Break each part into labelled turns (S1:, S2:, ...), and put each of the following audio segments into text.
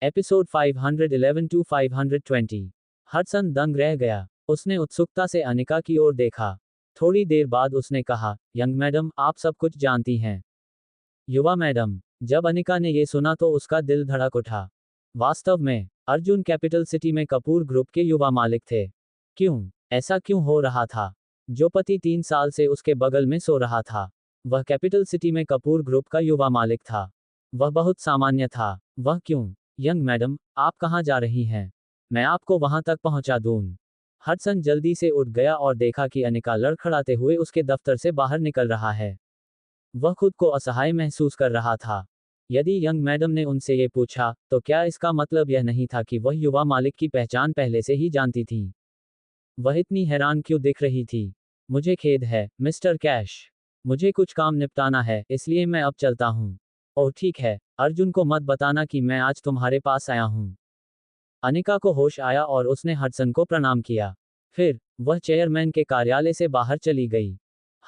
S1: Episode 511 to 520। Hudson दंग रह गया। उसने उत्सुकता से अनिका की ओर देखा। थोड़ी देर बाद उसने कहा, यंग मैडम, आप सब कुछ जानती हैं। युवा मैडम। जब अनिका ने ये सुना तो उसका दिल धड़क उठा। वास्तव में, अर्जुन कैपिटल सिटी में कपूर ग्रुप के युवा मालिक थे। क्यों? ऐसा क्यों हो रहा था? जो पति 3 साल से उसके बगल में सो रहा था, वह कैपिटल सिटी में कपूर ग्रुप का युवा मालिक था। वह बहुत सामान्य था। वह क्यों? यंग मैडम, आप कहाँ जा रही हैं? मैं आपको वहां तक पहुंचा दूं। हडसन जल्दी से उठ गया और देखा कि अनिका लड़खड़ाते हुए उसके दफ्तर से बाहर निकल रहा है। वह खुद को असहाय महसूस कर रहा था। यदि यंग मैडम ने उनसे ये पूछा, तो क्या इसका मतलब यह नहीं था कि वह युवा मालिक की पहचान पहले से ही जानती थी? वह इतनी हैरान क्यों दिख रही थी? मुझे खेद है, मिस्टर कैश। मुझे कुछ काम निपटाना है, इसलिए मैं अब चलता हूँ। ओह ठीक है, अर्जुन को मत बताना कि मैं आज तुम्हारे पास आया हूँ। अनिका को होश आया और उसने हडसन को प्रणाम किया। फिर, वह चेयरमैन के कार्यालय से बाहर चली गई।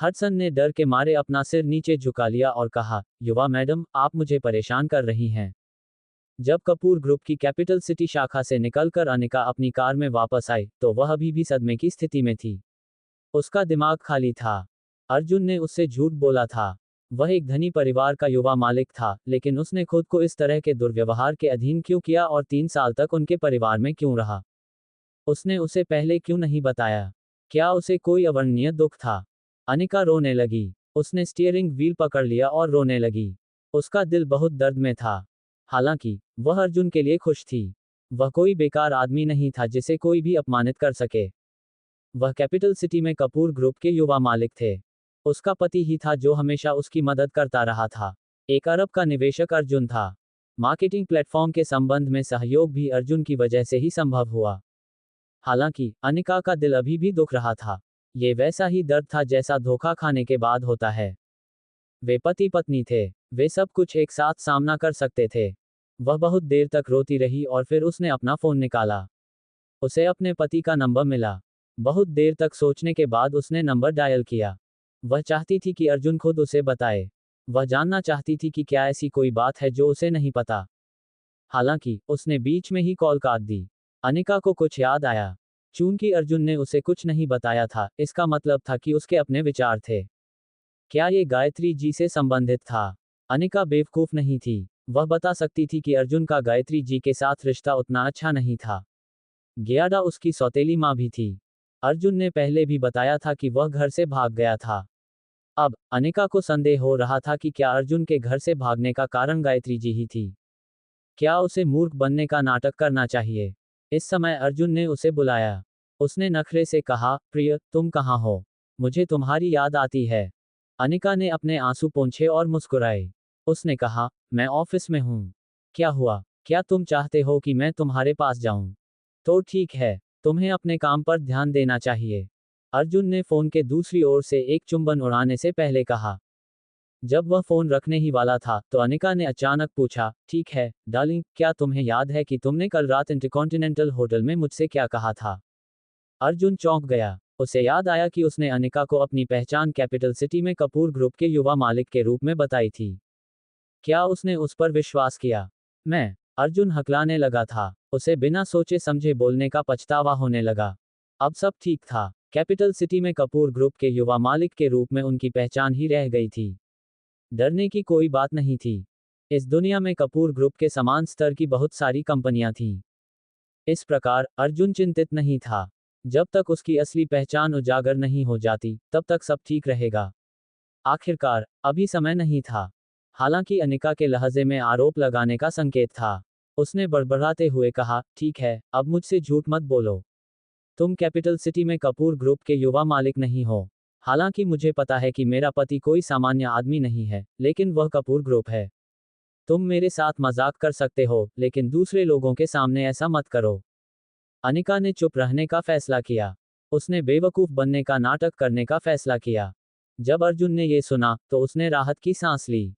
S1: हडसन ने डर के मारे अपना सिर नीचे झुका लिया और कहा, युवा मैडम, आप मुझे परेशान कर रही हैं। जब कपूर ग्रुप की कैपिटल सिटी शाखा से निकलकर अनिका अपनी कार में वापस आई, तो वह अभी भी सदमे की स्थिति में थी। उसका दिमाग खाली था। अर्जुन ने उससे झूठ बोला था। वह एक धनी परिवार का युवा मालिक था, लेकिन उसने खुद को इस तरह के दुर्व्यवहार के अधीन क्यों किया और 3 साल तक उनके परिवार में क्यों रहा? उसने उसे पहले क्यों नहीं बताया? क्या उसे कोई अवर्णनीय दुख था? अनिका रोने लगी। उसने स्टीयरिंग व्हील पकड़ लिया और रोने लगी। उसका दिल बहुत दर्द में था। हालांकि, वह अर्जुन के लिए खुश थी। वह कोई बेकार आदमी नहीं था जिसे कोई भी अपमानित कर सके। वह कैपिटल सिटी में कपूर ग्रुप के युवा मालिक थे। उसका पति ही था जो हमेशा उसकी मदद करता रहा था। 1 अरब का निवेशक अर्जुन था। मार्केटिंग प्लेटफॉर्म के संबंध में सहयोग भी अर्जुन की वजह से ही संभव हुआ। हालांकि, अनिका का दिल अभी भी दुख रहा था। ये वैसा ही दर्द था जैसा धोखा खाने के बाद होता है। वे पति पत्नी थे। वे सब कुछ एक साथ सामना कर सकते थे। वह बहुत देर तक रोती रही और फिर उसने अपना फोन निकाला। उसे अपने पति का नंबर मिला। बहुत देर तक सोचने के बाद उसने नंबर डायल किया। वह चाहती थी कि अर्जुन खुद उसे बताए। वह जानना चाहती थी कि क्या ऐसी कोई बात है जो उसे नहीं पता। हालांकि, उसने बीच में ही कॉल काट दी। अनिका को कुछ याद आया। चूंकि अर्जुन ने उसे कुछ नहीं बताया था, इसका मतलब था कि उसके अपने विचार थे। क्या ये गायत्री जी से संबंधित था? अनिका बेवकूफ नहीं थी। वह बता सकती थी कि अर्जुन का गायत्री जी के साथ रिश्ता उतना अच्छा नहीं था। ग्याडा उसकी सौतेली माँ भी थी। अर्जुन ने पहले भी बताया था कि वह घर से भाग गया था। अब, अनिका को संदेह हो रहा था कि क्या अर्जुन के घर से भागने का कारण गायत्री जी ही थी। क्या उसे मूर्ख बनने का नाटक करना चाहिए? इस समय अर्जुन ने उसे बुलाया। उसने नखरे से कहा, प्रिय, तुम कहाँ हो? मुझे तुम्हारी याद आती है। अनिका ने अपने आंसू पोंछे और मुस्कुराए। उसने कहा, मैं ऑफिस में हूँ। क्या हुआ? क्या तुम चाहते हो कि मैं तुम्हारे पास जाऊं? तो ठीक है, तुम्हें अपने काम पर ध्यान देना चाहिए। अर्जुन ने फोन के दूसरी ओर से एक चुंबन उड़ाने से पहले कहा। जब वह फोन रखने ही वाला था, तो अनिका ने अचानक पूछा, ठीक है, डार्लिंग, क्या तुम्हें याद है कि तुमने कल रात इंटरकॉन्टिनेंटल होटल में मुझसे क्या कहा था? अर्जुन चौंक गया। उसे याद आया कि उसने अनिका को अपनी पहचान कैपिटल सिटी में कपूर ग्रुप के युवा मालिक के रूप में बताई थी। क्या उसने उस पर विश्वास किया? अर्जुन हकलाने लगा था। उसे बिना सोचे समझे बोलने का पछतावा होने लगा। अब सब ठीक था। कैपिटल सिटी में कपूर ग्रुप के युवा मालिक के रूप में उनकी पहचान ही रह गई थी। डरने की कोई बात नहीं थी। इस दुनिया में कपूर ग्रुप के समान स्तर की बहुत सारी कंपनियां थीं। इस प्रकार, अर्जुन चिंतित नहीं था। जब तक उसकी असली पहचान उजागर नहीं हो जाती, तब तक सब ठीक रहेगा। आखिरकार, अभी समय नहीं था। हालांकि अनिका के लहजे में आरोप लगाने का संकेत था। उसने बड़बड़ाते हुए कहा, ठीक है, अब मुझसे झूठ मत बोलो। तुम कैपिटल सिटी में कपूर ग्रुप के युवा मालिक नहीं हो। हालांकि मुझे पता है कि मेरा पति कोई सामान्य आदमी नहीं है, लेकिन वह कपूर ग्रुप है। तुम मेरे साथ मजाक कर सकते हो, लेकिन दूसरे लोगों के सामने ऐसा मत करो। अनिका ने चुप रहने का फैसला किया। उसने बेवकूफ बनने का नाटक करने का फैसला किया। जब अर्जुन ने यह सुना, तो उसने राहत की सांस ली।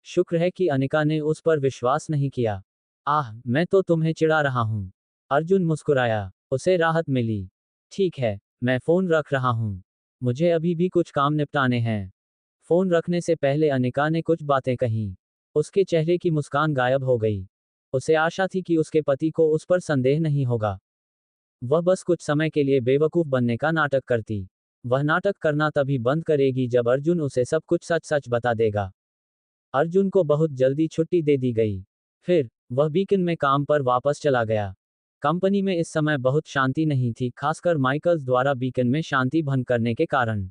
S1: शुक्र है कि अनिका ने उस पर विश्वास नहीं किया। आह, मैं तो तुम्हें चिढ़ा रहा हूं। अर्जुन मुस्कुराया। उसे राहत मिली। ठीक है, मैं फोन रख रहा हूं। मुझे अभी भी कुछ काम निपटाने हैं। फोन रखने से पहले अनिका ने कुछ बातें कहीं। उसके चेहरे की मुस्कान गायब हो गई। उसे आशा थी कि उसके पति को उस पर संदेह नहीं होगा। वह बस कुछ समय के लिए बेवकूफ बनने का नाटक करती। वह नाटक करना तभी बंद करेगी जब अर्जुन उसे सब कुछ सच सच बता देगा। अर्जुन को बहुत जल्दी छुट्टी दे दी गई। फिर वह बीकन में काम पर वापस चला गया। कंपनी में इस समय बहुत शांति नहीं थी, खासकर माइकल्स द्वारा बीकन में शांति भंग करने के कारण।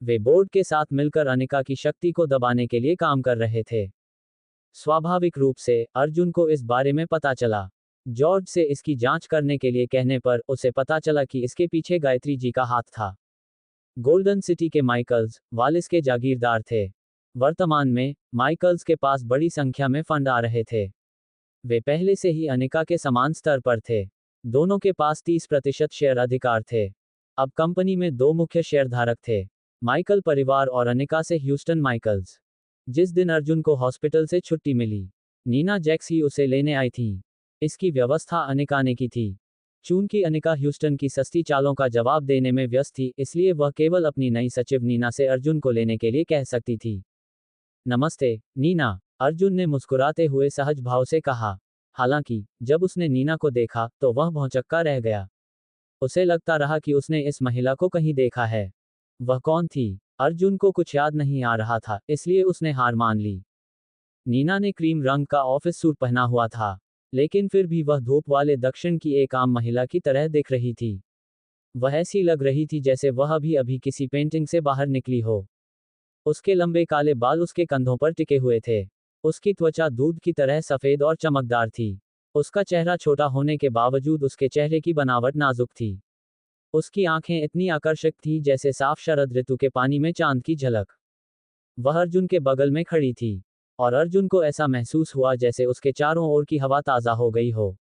S1: वे बोर्ड के साथ मिलकर अनिका की शक्ति को दबाने के लिए काम कर रहे थे। स्वाभाविक रूप से अर्जुन को इस बारे में पता चला। जॉर्ज से इसकी जांच करने के लिए कहने पर उसे पता चला कि इसके पीछे गायत्री जी का हाथ था। गोल्डन सिटी के माइकल्स वालिस के जागीरदार थे। वर्तमान में माइकल्स के पास बड़ी संख्या में फंड आ रहे थे। वे पहले से ही अनिका के समान स्तर पर थे। दोनों के पास 30% शेयर अधिकार थे। अब कंपनी में दो मुख्य शेयरधारक थे, माइकल परिवार और अनिका से ह्यूस्टन माइकल्स। जिस दिन अर्जुन को हॉस्पिटल से छुट्टी मिली, नीना जैक्स ही उसे लेने आई थी। इसकी व्यवस्था अनिका ने की थी। चूंकि अनिका ह्यूस्टन की सस्ती चालों का जवाब देने में व्यस्त थी, इसलिए वह केवल अपनी नई सचिव नीना से अर्जुन को लेने के लिए कह सकती थी। नमस्ते, नीना, अर्जुन ने मुस्कुराते हुए सहज भाव से कहा। हालांकि जब उसने नीना को देखा तो वह भौंचक्का रह गया। उसे लगता रहा कि उसने इस महिला को कहीं देखा है। वह कौन थी? अर्जुन को कुछ याद नहीं आ रहा था, इसलिए उसने हार मान ली। नीना ने क्रीम रंग का ऑफिस सूट पहना हुआ था, लेकिन फिर भी वह धूप वाले दक्षिण की एक आम महिला की तरह दिख रही थी। वह ऐसी लग रही थी जैसे वह अभी अभी किसी पेंटिंग से बाहर निकली हो। उसके लंबे काले बाल उसके कंधों पर टिके हुए थे। उसकी त्वचा दूध की तरह सफेद और चमकदार थी। उसका चेहरा छोटा होने के बावजूद उसके चेहरे की बनावट नाजुक थी। उसकी आंखें इतनी आकर्षक थीं जैसे साफ शरद ऋतु के पानी में चांद की झलक। वह अर्जुन के बगल में खड़ी थी, और अर्जुन को ऐसा महसूस हुआ जैसे उसके चारों ओर की हवा ताज़ा हो गई हो।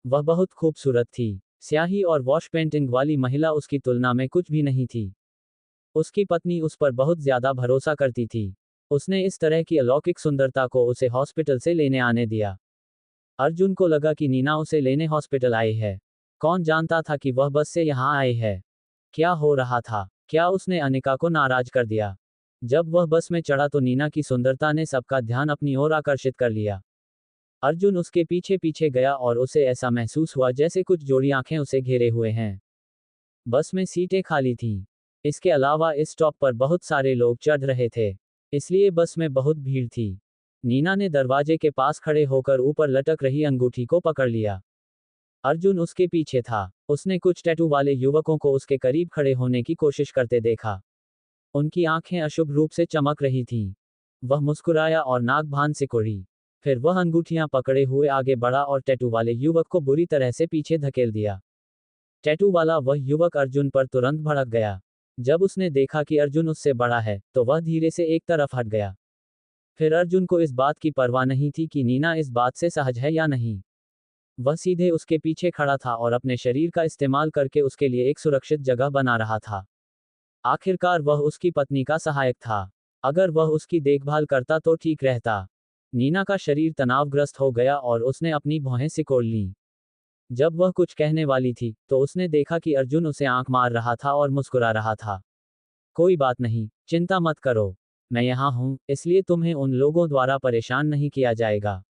S1: वह बहुत खूबसूरत थी। स्याही और वॉश पेंटिंग वाली महिला उसकी तुलना में कुछ भी नहीं थी। उसकी पत्नी उस पर बहुत ज्यादा भरोसा करती थी। उसने इस तरह की अलौकिक सुंदरता को उसे हॉस्पिटल से लेने आने दिया। अर्जुन को लगा कि नीना उसे लेने हॉस्पिटल आई है। कौन जानता था कि वह बस से यहाँ आई है? क्या हो रहा था? क्या उसने अनिका को नाराज कर दिया? जब वह बस में चढ़ा तो नीना की सुंदरता ने सबका ध्यान अपनी ओर आकर्षित कर लिया। अर्जुन उसके पीछे पीछे गया और उसे ऐसा महसूस हुआ जैसे कुछ जोड़ी आंखें उसे घेरे हुए हैं। बस में सीटें खाली थीं। इसके अलावा इस स्टॉप पर बहुत सारे लोग चढ़ रहे थे, इसलिए बस में बहुत भीड़ थी। नीना ने दरवाजे के पास खड़े होकर ऊपर लटक रही अंगूठी को पकड़ लिया। अर्जुन उसके पीछे था। उसने कुछ टैटू वाले युवकों को उसके करीब खड़े होने की कोशिश करते देखा। उनकी आंखें अशुभ रूप से चमक रही थीं। वह मुस्कुराया और नाक भान सिकुड़ी। फिर वह अंगूठियां पकड़े हुए आगे बढ़ा और टैटू वाले युवक को बुरी तरह से पीछे धकेल दिया। टैटू वाला वह युवक अर्जुन पर तुरंत भड़क गया। जब उसने देखा कि अर्जुन उससे बड़ा है, तो वह धीरे से एक तरफ हट गया। फिर अर्जुन को इस बात की परवाह नहीं थी कि नीना इस बात से सहज है या नहीं। वह सीधे उसके पीछे खड़ा था और अपने शरीर का इस्तेमाल करके उसके लिए एक सुरक्षित जगह बना रहा था। आखिरकार वह उसकी पत्नी का सहायक था। अगर वह उसकी देखभाल करता तो ठीक रहता। नीना का शरीर तनावग्रस्त हो गया और उसने अपनी भौहें सिकोड़ लीं। जब वह कुछ कहने वाली थी, तो उसने देखा कि अर्जुन उसे आंख मार रहा था और मुस्कुरा रहा था। कोई बात नहीं, चिंता मत करो। मैं यहाँ हूँ, इसलिए तुम्हें उन लोगों द्वारा परेशान नहीं किया जाएगा।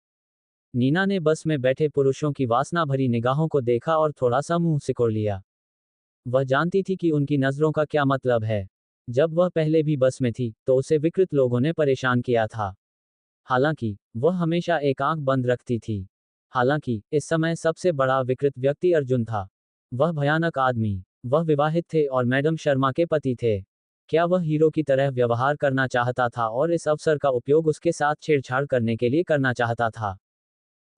S1: नीना ने बस में बैठे पुरुषों की वासना भरी निगाहों को देखा और थोड़ा सा मुंह सिकोड़ लिया। वह जानती थी कि उनकी नजरों का क्या मतलब है। जब वह पहले भी बस में थी, तो उसे विकृत लोगों ने परेशान किया था। हालांकि वह हमेशा एक आंख बंद रखती थी। हालांकि इस समय सबसे बड़ा विकृत व्यक्ति अर्जुन था। वह भयानक आदमी। वह विवाहित थे और मैडम शर्मा के पति थे। क्या वह हीरो की तरह व्यवहार करना चाहता था और इस अवसर का उपयोग उसके साथ छेड़छाड़ करने के लिए करना चाहता था?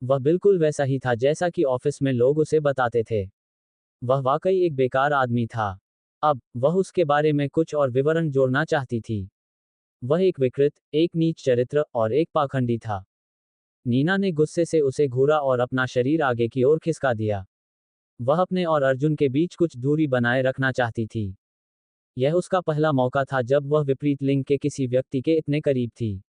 S1: वह बिल्कुल वैसा ही था जैसा कि ऑफिस में लोग उसे बताते थे। वह वाकई एक बेकार आदमी था। अब वह उसके बारे में कुछ और विवरण जोड़ना चाहती थी। वह एक विकृत, एक नीच चरित्र और एक पाखंडी था। नीना ने गुस्से से उसे घूरा और अपना शरीर आगे की ओर खिसका दिया। वह अपने और अर्जुन के बीच कुछ दूरी बनाए रखना चाहती थी। यह उसका पहला मौका था जब वह विपरीत लिंग के किसी व्यक्ति के इतने करीब थी।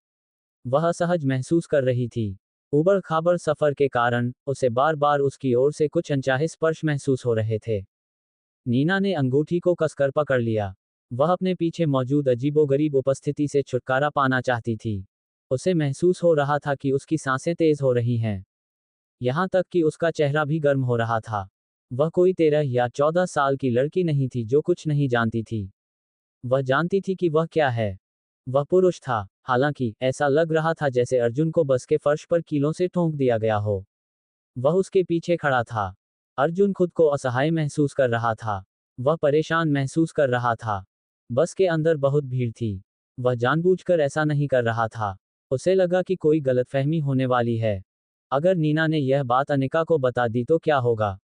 S1: वह असहज महसूस कर रही थी। उबड़ खाबड़ सफर के कारण उसे बार बार उसकी ओर से कुछ अनचाहे स्पर्श महसूस हो रहे थे। नीना ने अंगूठी को कसकर पकड़ लिया। वह अपने पीछे मौजूद अजीबोगरीब उपस्थिति से छुटकारा पाना चाहती थी। उसे महसूस हो रहा था कि उसकी सांसें तेज हो रही हैं। यहाँ तक कि उसका चेहरा भी गर्म हो रहा था। वह कोई 13 या 14 साल की लड़की नहीं थी जो कुछ नहीं जानती थी। वह जानती थी कि वह क्या है। वह पुरुष था, हालांकि ऐसा लग रहा था जैसे अर्जुन को बस के फर्श पर कीलों से ठोंक दिया गया हो। वह उसके पीछे खड़ा था। अर्जुन खुद को असहाय महसूस कर रहा था। वह परेशान महसूस कर रहा था। बस के अंदर बहुत भीड़ थी। वह जानबूझकर ऐसा नहीं कर रहा था। उसे लगा कि कोई गलतफहमी होने वाली है। अगर नीना ने यह बात अनिका को बता दी तो क्या होगा?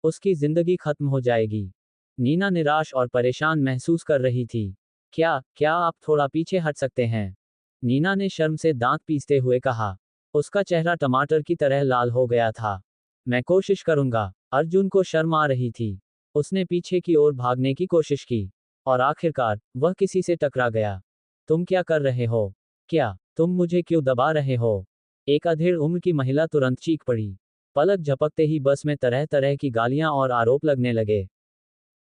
S1: उसकी जिंदगी खत्म हो जाएगी। नीना निराश और परेशान महसूस कर रही थी। क्या क्या आप थोड़ा पीछे हट सकते हैं? नीना ने शर्म से दांत पीसते हुए कहा। उसका चेहरा टमाटर की तरह लाल हो गया था। मैं कोशिश करूंगा। अर्जुन को शर्म आ रही थी। उसने पीछे की ओर भागने की कोशिश की। और आखिरकार, वह किसी से टकरा गया। तुम क्या कर रहे हो? क्या तुम मुझे क्यों दबा रहे हो? एक अधेड़ उम्र की महिला तुरंत चीख पड़ी। पलक झपकते ही बस में तरह तरह की गालियां और आरोप लगने लगे।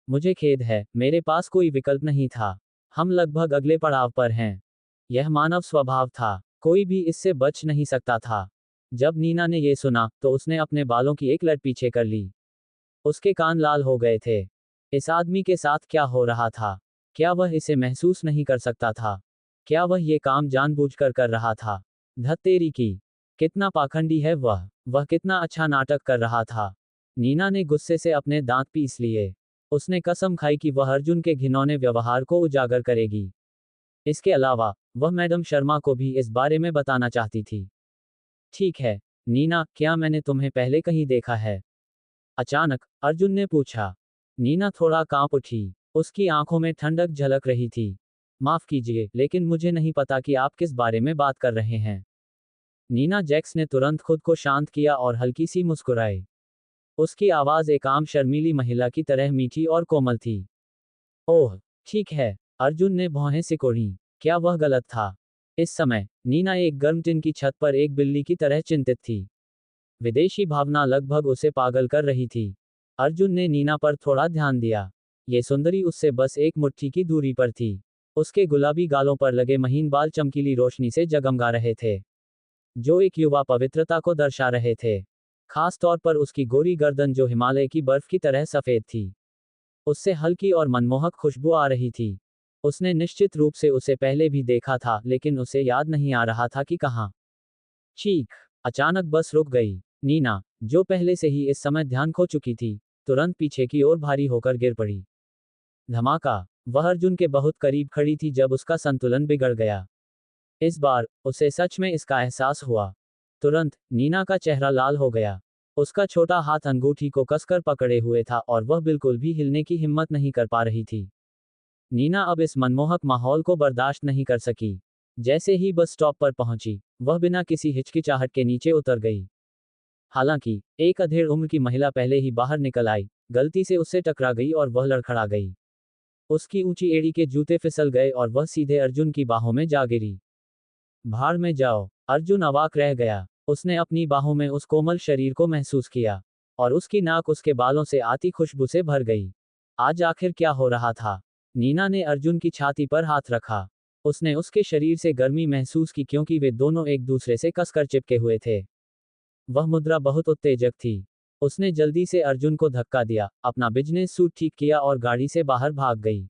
S1: मुझे खेद है, मेरे पास कोई विकल्प नहीं था। हम लगभग अगले पड़ाव पर हैं। यह मानव स्वभाव था। कोई भी इससे बच नहीं सकता था। जब नीना ने यह सुना, तो उसने अपने बालों की एक लट पीछे कर ली। उसके कान लाल हो गए थे। इस आदमी के साथ क्या हो रहा था? क्या वह इसे महसूस नहीं कर सकता था? क्या वह ये काम जानबूझकर कर रहा था? धत्तेरी की! कितना पाखंडी है वह कितना अच्छा नाटक कर रहा था। नीना ने गुस्से से अपने दांत पीस लिए। उसने कसम खाई कि वह अर्जुन के घिनौने व्यवहार को उजागर करेगी। इसके अलावा, वह मैडम शर्मा को भी इस बारे में बताना चाहती थी। ठीक है, नीना, क्या मैंने तुम्हें पहले कहीं देखा है? अचानक, अर्जुन ने पूछा। नीना थोड़ा कांप उठी। उसकी आंखों में ठंडक झलक रही थी। माफ कीजिए, लेकिन मुझे नहीं पता कि आप किस बारे में बात कर रहे हैं। नीना जैक्स ने तुरंत खुद को शांत किया और हल्की सी मुस्कुराई। उसकी आवाज एक आम शर्मीली महिला की तरह मीठी और कोमल थी। ओह, ठीक है। अर्जुन ने भौहें सिकोड़ी। क्या वह गलत था? इस समय, नीना एक गर्म टिन की छत पर एक बिल्ली की तरह चिंतित थी। विदेशी भावना लगभग उसे पागल कर रही थी। अर्जुन ने नीना पर थोड़ा ध्यान दिया। ये सुंदरी उससे बस एक मुट्ठी की दूरी पर थी। उसके गुलाबी गालों पर लगे महीन बाल चमकीली रोशनी से जगमगा रहे थे, जो एक युवा पवित्रता को दर्शा रहे थे। खास तौर पर उसकी गोरी गर्दन जो हिमालय की बर्फ की तरह सफेद थी। उससे हल्की और मनमोहक खुशबू आ रही थी। उसने निश्चित रूप से उसे पहले भी देखा था, लेकिन उसे याद नहीं आ रहा था कि कहाँ। चीख! अचानक बस रुक गई। नीना, जो पहले से ही इस समय ध्यान खो चुकी थी, तुरंत पीछे की ओर भारी होकर गिर पड़ी। धमाका! वह अर्जुन के बहुत करीब खड़ी थी जब उसका संतुलन बिगड़ गया। इस बार, उसे सच में इसका एहसास हुआ। तुरंत, नीना का चेहरा लाल हो गया। उसका छोटा हाथ अंगूठी को कसकर पकड़े हुए था और वह बिल्कुल भी हिलने की हिम्मत नहीं कर पा रही थी। नीना अब इस मनमोहक माहौल को बर्दाश्त नहीं कर सकी। जैसे ही बस स्टॉप पर पहुंची, वह बिना किसी हिचकिचाहट के नीचे उतर गई। हालांकि, एक अधेड़ उम्र की महिला पहले ही बाहर निकल आई, गलती से उससे टकरा गई और वह लड़खड़ा गई। उसकी ऊंची एड़ी के जूते फिसल गए और वह सीधे अर्जुन की बाहों में जा गिरी। भाड़ में जाओ! अर्जुन अवाक रह गया। उसने अपनी बाहों में उस कोमल शरीर को महसूस किया। और उसकी नाक उसके बालों से आती खुशबू से भर गई। आज आखिर क्या हो रहा था? नीना ने अर्जुन की छाती पर हाथ रखा। उसने उसके शरीर से गर्मी महसूस की क्योंकि वे दोनों एक दूसरे से कसकर चिपके हुए थे। वह मुद्रा बहुत उत्तेजक थी। उसने जल्दी से अर्जुन को धक्का दिया, अपना बिजनेस सूट ठीक किया और गाड़ी से बाहर भाग गई।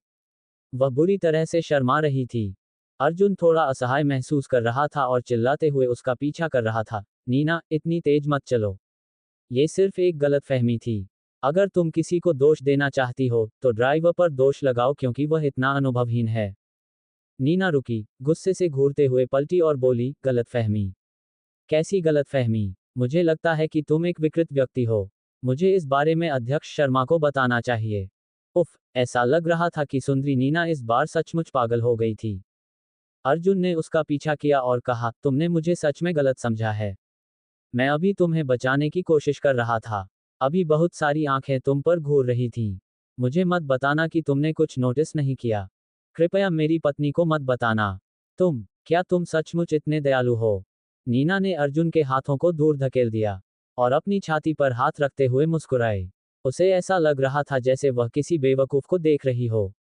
S1: वह बुरी तरह से शर्मा रही थी। अर्जुन थोड़ा असहाय महसूस कर रहा था और चिल्लाते हुए उसका पीछा कर रहा था। नीना, इतनी तेज मत चलो। ये सिर्फ एक गलतफहमी थी। अगर तुम किसी को दोष देना चाहती हो, तो ड्राइवर पर दोष लगाओ क्योंकि वह इतना अनुभवहीन है। नीना रुकी, गुस्से से घूरते हुए पलटी और बोली, गलतफहमी? कैसी गलतफहमी? मुझे लगता है कि तुम एक विकृत व्यक्ति हो। मुझे इस बारे में अध्यक्ष शर्मा को बताना चाहिए। उफ! ऐसा लग रहा था कि सुंदरी नीना इस बार सचमुच पागल हो गई थी। अर्जुन ने उसका पीछा किया और कहा, तुमने मुझे सच में गलत समझा है। मैं अभी तुम्हें बचाने की कोशिश कर रहा था। अभी बहुत सारी आंखें तुम पर घूर रही थीं। मुझे मत बताना कि तुमने कुछ नोटिस नहीं किया। कृपया मेरी पत्नी को मत बताना। क्या तुम सचमुच इतने दयालु हो? नीना ने अर्जुन के हाथों को दूर धकेल दिया। और अपनी छाती पर हाथ रखते हुए मुस्कुराई। उसे ऐसा लग रहा था जैसे वह किसी बेवकूफ को देख रही हो।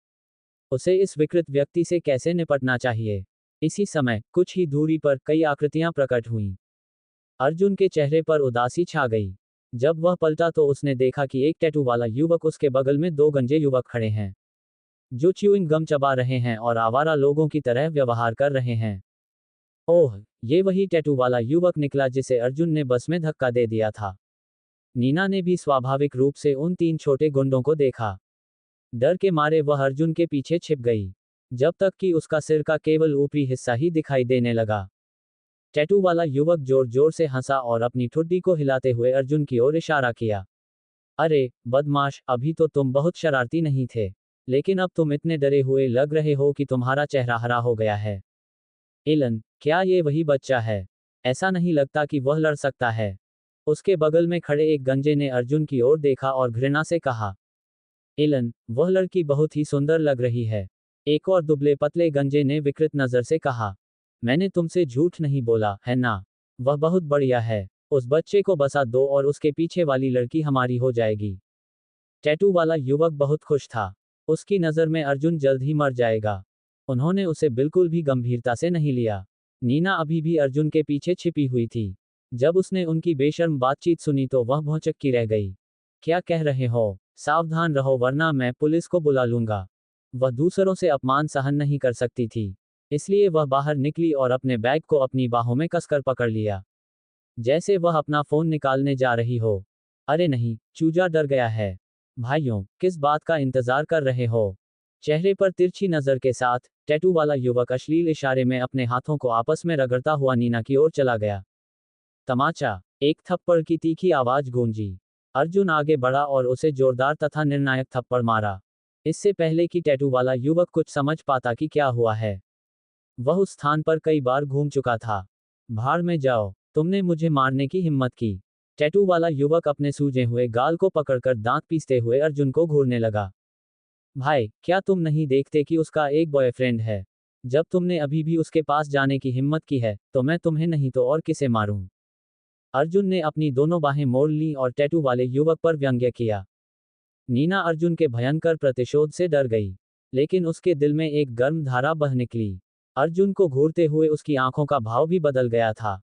S1: उसे इस विकृत व्यक्ति से कैसे निपटना चाहिए? इसी समय, कुछ ही दूरी पर कई आकृतियां प्रकट हुईं। अर्जुन के चेहरे पर उदासी छा गई। जब वह पलटा तो उसने देखा कि एक टैटू वाला युवक उसके बगल में दो गंजे युवक खड़े हैं, जो च्यूइंग गम चबा रहे हैं और आवारा लोगों की तरह व्यवहार कर रहे हैं। ओह, ये वही टैटू वाला युवक निकला जिसे अर्जुन ने बस में धक्का दे दिया था। नीना ने भी स्वाभाविक रूप से उन तीन छोटे गुंडों को देखा। डर के मारे वह अर्जुन के पीछे छिप गई, जब तक कि उसका सिर का केवल ऊपरी हिस्सा ही दिखाई देने लगा। टैटू वाला युवक जोर जोर से हंसा और अपनी ठुड्डी को हिलाते हुए अर्जुन की ओर इशारा किया। अरे बदमाश, अभी तो तुम बहुत शरारती नहीं थे, लेकिन अब तुम इतने डरे हुए लग रहे हो कि तुम्हारा चेहरा हरा हो गया है। एलन, क्या ये वही बच्चा है? ऐसा नहीं लगता कि वह लड़ सकता है। उसके बगल में खड़े एक गंजे ने अर्जुन की ओर देखा और घृणा से कहा। एलन, वह लड़की बहुत ही सुंदर लग रही है। एक और दुबले पतले गंजे ने विकृत नजर से कहा। मैंने तुमसे झूठ नहीं बोला, है ना? वह बहुत बढ़िया है। उस बच्चे को बसा दो और उसके पीछे वाली लड़की हमारी हो जाएगी। टैटू वाला युवक बहुत खुश था। उसकी नज़र में अर्जुन जल्द ही मर जाएगा। उन्होंने उसे बिल्कुल भी गंभीरता से नहीं लिया। नीना अभी भी अर्जुन के पीछे छिपी हुई थी। जब उसने उनकी बेशर्म बातचीत सुनी तो वह भौंचक्की रह गई। क्या कह रहे हो? सावधान रहो वरना मैं पुलिस को बुला लूंगा। वह दूसरों से अपमान सहन नहीं कर सकती थी, इसलिए वह बाहर निकली और अपने बैग को अपनी बाहों में कसकर पकड़ लिया, जैसे वह अपना फोन निकालने जा रही हो। अरे नहीं, चूजा डर गया है। भाइयों, किस बात का इंतजार कर रहे हो? चेहरे पर तिरछी नजर के साथ टैटू वाला युवक अश्लील इशारे में अपने हाथों को आपस में रगड़ता हुआ नीना की ओर चला गया। तमाचा। एक थप्पड़ की तीखी आवाज गूंजी। अर्जुन आगे बढ़ा और उसे जोरदार तथा निर्णायक थप्पड़ मारा, इससे पहले कि टैटू वाला युवक कुछ समझ पाता कि क्या हुआ है। वह उस स्थान पर कई बार घूम चुका था। भाड़ में जाओ, तुमने मुझे मारने की हिम्मत की। टैटू वाला युवक अपने सूजे हुए गाल को पकड़कर दांत पीसते हुए अर्जुन को घूरने लगा। भाई, क्या तुम नहीं देखते कि उसका एक बॉयफ्रेंड है? जब तुमने अभी भी उसके पास जाने की हिम्मत की है, तो मैं तुम्हें नहीं तो और किसे मारूं? अर्जुन ने अपनी दोनों बाहें मोड़ लीं और टैटू वाले युवक पर व्यंग्य किया। नीना अर्जुन के भयंकर प्रतिशोध से डर गई, लेकिन उसके दिल में एक गर्म धारा बह निकली। अर्जुन को घूरते हुए उसकी आंखों का भाव भी बदल गया था।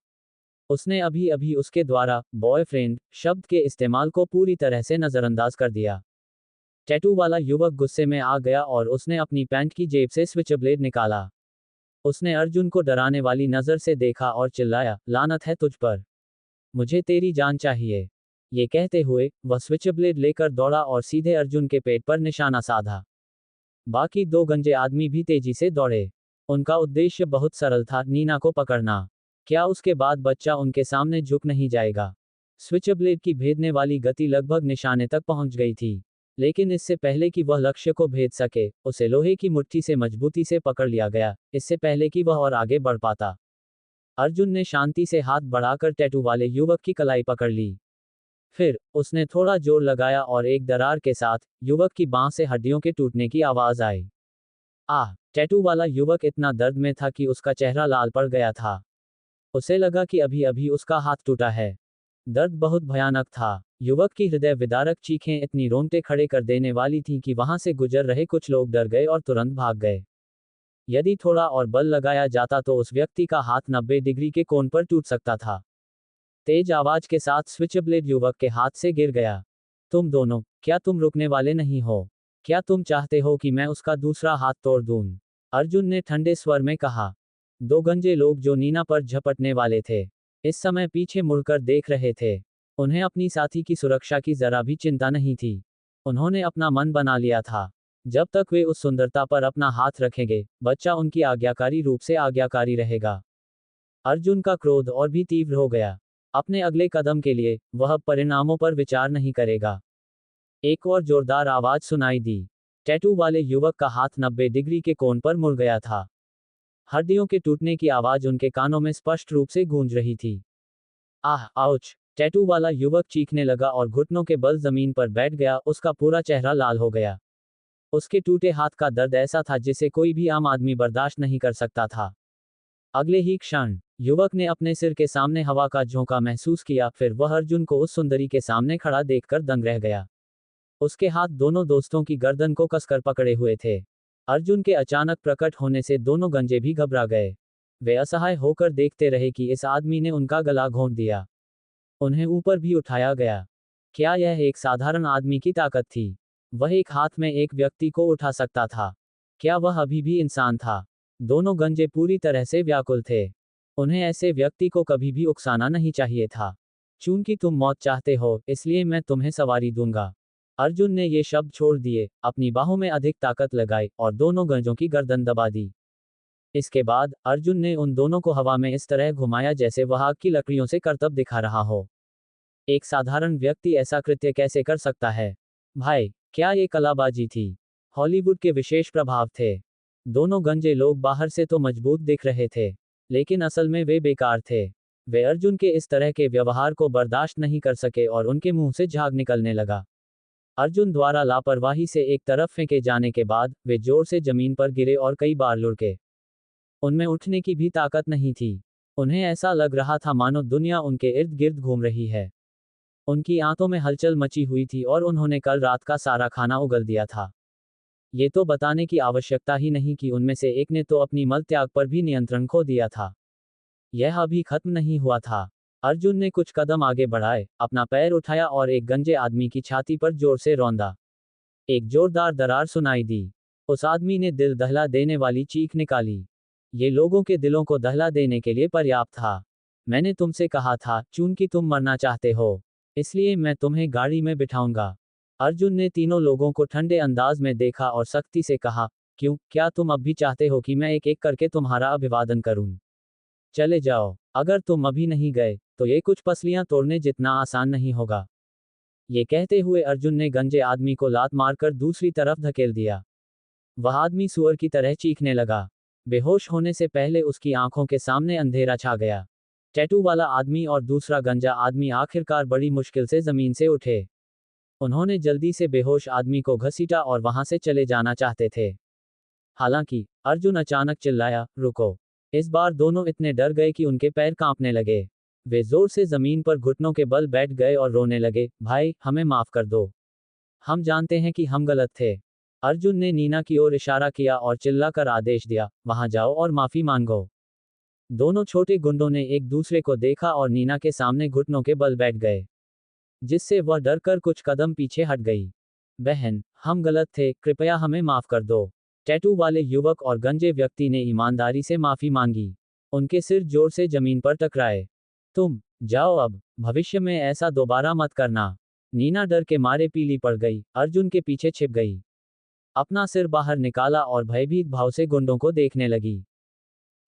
S1: उसने अभी अभी उसके द्वारा बॉयफ्रेंड शब्द के इस्तेमाल को पूरी तरह से नजरअंदाज कर दिया। टैटू वाला युवक गुस्से में आ गया और उसने अपनी पैंट की जेब से स्विच ब्लेड निकाला। उसने अर्जुन को डराने वाली नजर से देखा और चिल्लाया, लानत है तुझ पर, मुझे तेरी जान चाहिए। ये कहते हुए वह स्विच ब्लेड लेकर दौड़ा और सीधे अर्जुन के पेट पर निशाना साधा। बाकी दो गंजे आदमी भी तेजी से दौड़े। उनका उद्देश्य बहुत सरल था, नीना को पकड़ना। क्या उसके बाद बच्चा उनके सामने झुक नहीं जाएगा? स्विच ब्लेड की भेदने वाली गति लगभग निशाने तक पहुंच गई थी, लेकिन इससे पहले कि वह लक्ष्य को भेद सके, उसे लोहे की मुट्ठी से मजबूती से पकड़ लिया गया, इससे पहले कि वह और आगे बढ़ पाता। अर्जुन ने शांति से हाथ बढ़ाकर टैटू वाले युवक की कलाई पकड़ ली। फिर उसने थोड़ा जोर लगाया और एक दरार के साथ युवक की बांह से हड्डियों के टूटने की आवाज आई। आह! टैटू वाला युवक इतना दर्द में था कि उसका चेहरा लाल पड़ गया था। उसे लगा कि अभी अभी उसका हाथ टूटा है। दर्द बहुत भयानक था। युवक की हृदय विदारक चीखें इतनी रोंगटे खड़े कर देने वाली थीं कि वहां से गुजर रहे कुछ लोग डर गए और तुरंत भाग गए। यदि थोड़ा और बल लगाया जाता तो उस व्यक्ति का हाथ 90 डिग्री के कोण पर टूट सकता था। तेज आवाज के साथ स्विचब्लेड युवक के हाथ से गिर गया। तुम दोनों, क्या तुम रुकने वाले नहीं हो? क्या तुम चाहते हो कि मैं उसका दूसरा हाथ तोड़ दूं? अर्जुन ने ठंडे स्वर में कहा। दो गंजे लोग जो नीना पर झपटने वाले थे, इस समय पीछे मुड़कर देख रहे थे। उन्हें अपनी साथी की सुरक्षा की जरा भी चिंता नहीं थी। उन्होंने अपना मन बना लिया था, जब तक वे उस सुंदरता पर अपना हाथ रखेंगे, बच्चा उनकी आज्ञाकारी रूप से आज्ञाकारी रहेगा। अर्जुन का क्रोध और भी तीव्र हो गया। अपने अगले कदम के लिए वह परिणामों पर विचार नहीं करेगा। एक और जोरदार आवाज सुनाई दी। टैटू वाले युवक का हाथ 90 डिग्री के कोण पर मुड़ गया था। हड्डियों के टूटने की आवाज उनके कानों में स्पष्ट रूप से गूंज रही थी। आह! आउच! टैटू वाला युवक चीखने लगा और घुटनों के बल जमीन पर बैठ गया, उसका पूरा चेहरा लाल हो गया। उसके टूटे हाथ का दर्द ऐसा था जिसे कोई भी आम आदमी बर्दाश्त नहीं कर सकता था। अगले ही क्षण युवक ने अपने सिर के सामने हवा का झोंका महसूस किया, फिर वह अर्जुन को उस सुंदरी के सामने खड़ा देखकर दंग रह गया। उसके हाथ दोनों दोस्तों की गर्दन को कसकर पकड़े हुए थे। अर्जुन के अचानक प्रकट होने से दोनों गंजे भी घबरा गए। वे असहाय होकर देखते रहे कि इस आदमी ने उनका गला घोंट दिया। उन्हें ऊपर भी उठाया गया। क्या यह एक साधारण आदमी की ताकत थी? वह एक हाथ में एक व्यक्ति को उठा सकता था। क्या वह अभी भी इंसान था? दोनों गंजे पूरी तरह से व्याकुल थे। उन्हें ऐसे व्यक्ति को कभी भी उकसाना नहीं चाहिए था। चूंकि तुम मौत चाहते हो, इसलिए मैं तुम्हें सवारी दूंगा। अर्जुन ने ये शब्द छोड़ दिए, अपनी बाहों में अधिक ताकत लगाई और दोनों गंजों की गर्दन दबा दी। इसके बाद अर्जुन ने उन दोनों को हवा में इस तरह घुमाया जैसे वह आग की लकड़ियों से करतब दिखा रहा हो। एक साधारण व्यक्ति ऐसा कृत्य कैसे कर सकता है? भाई, क्या ये कलाबाजी थी? हॉलीवुड के विशेष प्रभाव थे। दोनों गंजे लोग बाहर से तो मजबूत दिख रहे थे, लेकिन असल में वे बेकार थे। वे अर्जुन के इस तरह के व्यवहार को बर्दाश्त नहीं कर सके और उनके मुंह से झाग निकलने लगा। अर्जुन द्वारा लापरवाही से एक तरफ फेंके जाने के बाद वे जोर से जमीन पर गिरे और कई बार लुढ़के। उनमें उठने की भी ताकत नहीं थी। उन्हें ऐसा लग रहा था मानो दुनिया उनके इर्द गिर्द घूम रही है। उनकी आंतों में हलचल मची हुई थी और उन्होंने कल रात का सारा खाना उगल दिया था। ये तो बताने की आवश्यकता ही नहीं कि उनमें से एक ने तो अपनी मल त्याग पर भी नियंत्रण खो दिया था। यह अभी खत्म नहीं हुआ था। अर्जुन ने कुछ कदम आगे बढ़ाए, अपना पैर उठाया और एक गंजे आदमी की छाती पर जोर से रौंदा। एक जोरदार दरार सुनाई दी। उस आदमी ने दिल दहला देने वाली चीख निकाली। ये लोगों के दिलों को दहला देने के लिए पर्याप्त था। मैंने तुमसे कहा था, चूंकि तुम मरना चाहते हो, इसलिए मैं तुम्हें गाड़ी में बिठाऊंगा। अर्जुन ने तीनों लोगों को ठंडे अंदाज में देखा और सख्ती से कहा, क्यों, क्या तुम अब भी चाहते हो कि मैं एक एक करके तुम्हारा अभिवादन करूं? चले जाओ। अगर तुम अभी नहीं गए, तो ये कुछ पसलियां तोड़ने जितना आसान नहीं होगा। ये कहते हुए अर्जुन ने गंजे आदमी को लात मारकर दूसरी तरफ धकेल दिया। वह आदमी सुअर की तरह चीखने लगा। बेहोश होने से पहले उसकी आंखों के सामने अंधेरा छा गया। टैटू वाला आदमी और दूसरा गंजा आदमी आखिरकार बड़ी मुश्किल से जमीन से उठे। उन्होंने जल्दी से बेहोश आदमी को घसीटा और वहां से चले जाना चाहते थे। हालांकि अर्जुन अचानक चिल्लाया, रुको। इस बार दोनों इतने डर गए कि उनके पैर कांपने लगे। वे जोर से जमीन पर घुटनों के बल बैठ गए और रोने लगे, भाई, हमें माफ कर दो। हम जानते हैं कि हम गलत थे। अर्जुन ने नीना की ओर इशारा किया और चिल्लाकर आदेश दिया, वहां जाओ और माफी मांगो। दोनों छोटे गुंडों ने एक दूसरे को देखा और नीना के सामने घुटनों के बल बैठ गए, जिससे वह डरकर कुछ कदम पीछे हट गई। बहन, हम गलत थे, कृपया हमें माफ कर दो। टैटू वाले युवक और गंजे व्यक्ति ने ईमानदारी से माफी मांगी। उनके सिर जोर से जमीन पर टकराए। तुम जाओ अब, भविष्य में ऐसा दोबारा मत करना। नीना डर के मारे पीली पड़ गई, अर्जुन के पीछे छिप गई। अपना सिर बाहर निकाला और भयभीत भाव से गुंडों को देखने लगी।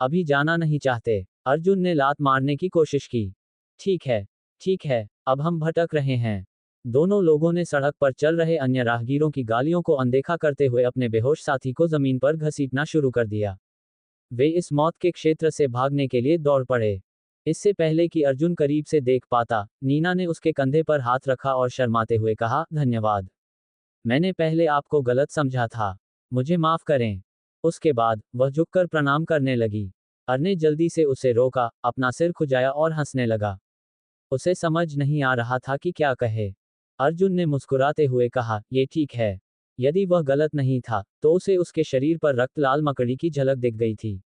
S1: अभी जाना नहीं चाहते? अर्जुन ने लात मारने की कोशिश की। ठीक है, ठीक है, अब हम भटक रहे हैं। दोनों लोगों ने सड़क पर चल रहे अन्य राहगीरों की गालियों को अनदेखा करते हुए अपने बेहोश साथी को जमीन पर घसीटना शुरू कर दिया। वे इस मौत के क्षेत्र से भागने के लिए दौड़ पड़े। इससे पहले कि अर्जुन करीब से देख पाता, नीना ने उसके कंधे पर हाथ रखा और शर्माते हुए कहा, धन्यवाद। मैंने पहले आपको गलत समझा था। मुझे माफ करें। उसके बाद वह झुककर प्रणाम करने लगी। अरने जल्दी से उसे रोका, अपना सिर खुजाया और हंसने लगा। उसे समझ नहीं आ रहा था कि क्या कहे। अर्जुन ने मुस्कुराते हुए कहा, ये ठीक है। यदि वह गलत नहीं था, तो उसे उसके शरीर पर रक्त लाल मकड़ी की झलक दिख गई थी।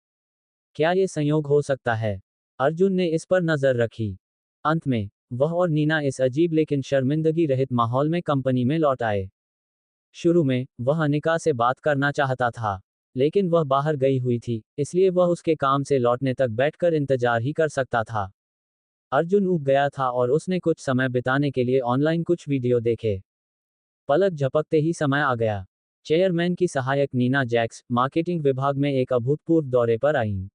S1: क्या ये संयोग हो सकता है? अर्जुन ने इस पर नजर रखी। अंत में वह और नीना इस अजीब लेकिन शर्मिंदगी रहित माहौल में कंपनी में लौट आए। शुरू में वह अनिका से बात करना चाहता था, लेकिन वह बाहर गई हुई थी, इसलिए वह उसके काम से लौटने तक बैठकर इंतजार ही कर सकता था। अर्जुन ऊब गया था और उसने कुछ समय बिताने के लिए ऑनलाइन कुछ वीडियो देखे। पलक झपकते ही समय आ गया। चेयरमैन की सहायक नीना जैक्स मार्केटिंग विभाग में एक अभूतपूर्व दौरे पर आईं।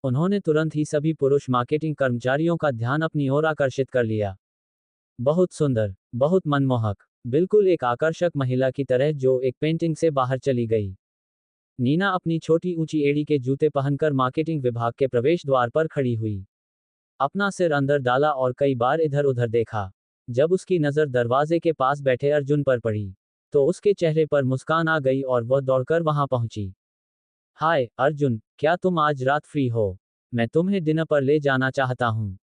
S1: उन्होंने तुरंत ही सभी पुरुष मार्केटिंग कर्मचारियों का ध्यान अपनी ओर आकर्षित कर लिया। बहुत सुंदर, बहुत मनमोहक, बिल्कुल एक आकर्षक महिला की तरह जो एक पेंटिंग से बाहर चली गई। नीना अपनी छोटी ऊंची एड़ी के जूते पहनकर मार्केटिंग विभाग के प्रवेश द्वार पर खड़ी हुई। अपना सिर अंदर डाला और कई बार इधर उधर देखा। जब उसकी नज़र दरवाजे के पास बैठे अर्जुन पर पड़ी, तो उसके चेहरे पर मुस्कान आ गई और वह दौड़कर वहां पहुंची। हाय अर्जुन, क्या तुम आज रात फ्री हो? मैं तुम्हें डिनर पर ले जाना चाहता हूं।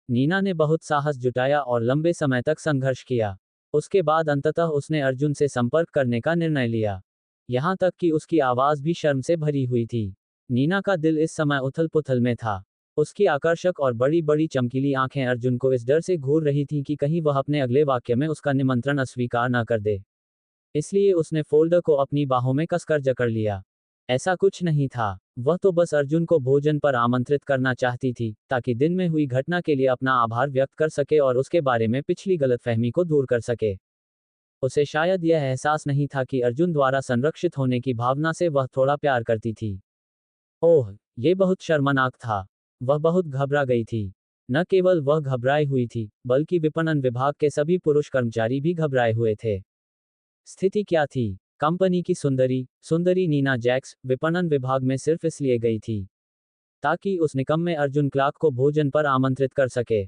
S1: नीना ने बहुत साहस जुटाया और लंबे समय तक संघर्ष किया। उसके बाद अंततः उसने अर्जुन से संपर्क करने का निर्णय लिया। यहां तक कि उसकी आवाज भी शर्म से भरी हुई थी। नीना का दिल इस समय उथल पुथल में था। उसकी आकर्षक और बड़ी बड़ी चमकीली आंखें अर्जुन को इस डर से घूर रही थीं कि कहीं वह अपने अगले वाक्य में उसका निमंत्रण अस्वीकार न कर दे। इसलिए उसने फोल्डर को अपनी बाहों में कसकर जकड़ लिया। ऐसा कुछ नहीं था, वह तो बस अर्जुन को भोजन पर आमंत्रित करना चाहती थी, ताकि दिन में हुई घटना के लिए अपना आभार व्यक्त कर सके और उसके बारे में पिछली गलतफहमी को दूर कर सके। उसे शायद यह एहसास नहीं था कि अर्जुन द्वारा संरक्षित होने की भावना से वह थोड़ा प्यार करती थी। ओह, ये बहुत शर्मनाक था। वह बहुत घबरा गई थी। न केवल वह घबराई हुई थी, बल्कि विपणन विभाग के सभी पुरुष कर्मचारी भी घबराए हुए थे। स्थिति क्या थी? कंपनी की सुंदरी नीना जैक्स विपणन विभाग में सिर्फ इसलिए गई थी ताकि उस निकम्मे अर्जुन क्लार्क को भोजन पर आमंत्रित कर सके,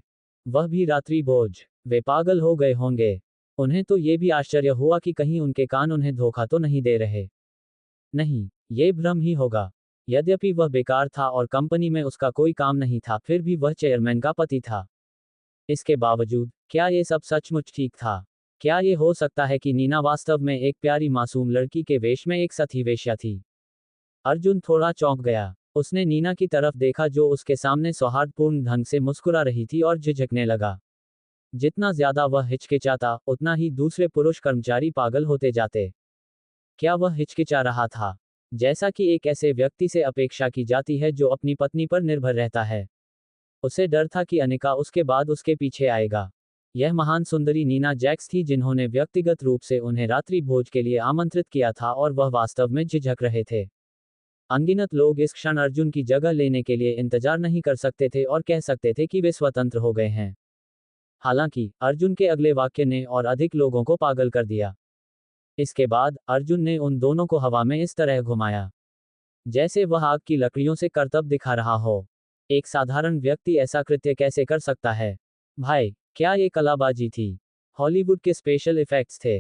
S1: वह भी रात्रि भोज। वे पागल हो गए होंगे। उन्हें तो ये भी आश्चर्य हुआ कि कहीं उनके कान उन्हें धोखा तो नहीं दे रहे। नहीं, ये भ्रम ही होगा। यद्यपि वह बेकार था और कंपनी में उसका कोई काम नहीं था, फिर भी वह चेयरमैन का पति था। इसके बावजूद, क्या ये सब सचमुच ठीक था? क्या ये हो सकता है कि नीना वास्तव में एक प्यारी मासूम लड़की के वेश में एक सती वेश्या थी? अर्जुन थोड़ा चौंक गया। उसने नीना की तरफ देखा जो उसके सामने सौहार्दपूर्ण ढंग से मुस्कुरा रही थी और झिझकने लगा। जितना ज्यादा वह हिचकिचाता, उतना ही दूसरे पुरुष कर्मचारी पागल होते जाते। क्या वह हिचकिचा रहा था? जैसा कि एक ऐसे व्यक्ति से अपेक्षा की जाती है जो अपनी पत्नी पर निर्भर रहता है। उसे डर था कि अनिका उसके बाद उसके पीछे आएगा। यह महान सुंदरी नीना जैक्स थी जिन्होंने व्यक्तिगत रूप से उन्हें रात्रि भोज के लिए आमंत्रित किया था और वह वास्तव में झिझक रहे थे। अनगिनत लोग इस क्षण अर्जुन की जगह लेने के लिए इंतजार नहीं कर सकते थे और कह सकते थे कि वे स्वतंत्र हो गए हैं। हालांकि अर्जुन के अगले वाक्य ने और अधिक लोगों को पागल कर दिया। इसके बाद अर्जुन ने उन दोनों को हवा में इस तरह घुमाया जैसे वह आग की लकड़ियों से करतब दिखा रहा हो। एक साधारण व्यक्ति ऐसा कृत्य कैसे कर सकता है? भाई, क्या ये कलाबाजी थी? हॉलीवुड के स्पेशल इफेक्ट्स थे?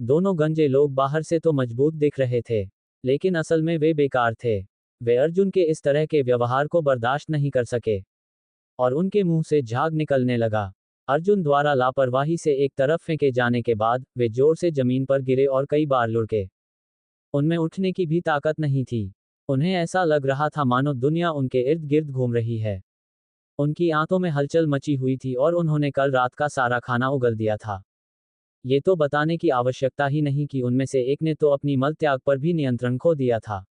S1: दोनों गंजे लोग बाहर से तो मजबूत दिख रहे थे, लेकिन असल में वे बेकार थे। वे अर्जुन के इस तरह के व्यवहार को बर्दाश्त नहीं कर सके और उनके मुंह से झाग निकलने लगा। अर्जुन द्वारा लापरवाही से एक तरफ फेंके जाने के बाद वे जोर से जमीन पर गिरे और कई बार लुढ़के। उनमें उठने की भी ताकत नहीं थी। उन्हें ऐसा लग रहा था मानो दुनिया उनके इर्द गिर्द घूम रही है। उनकी आंतों में हलचल मची हुई थी और उन्होंने कल रात का सारा खाना उगल दिया था। ये तो बताने की आवश्यकता ही नहीं कि उनमें से एक ने तो अपनी मल त्याग पर भी नियंत्रण खो दिया था।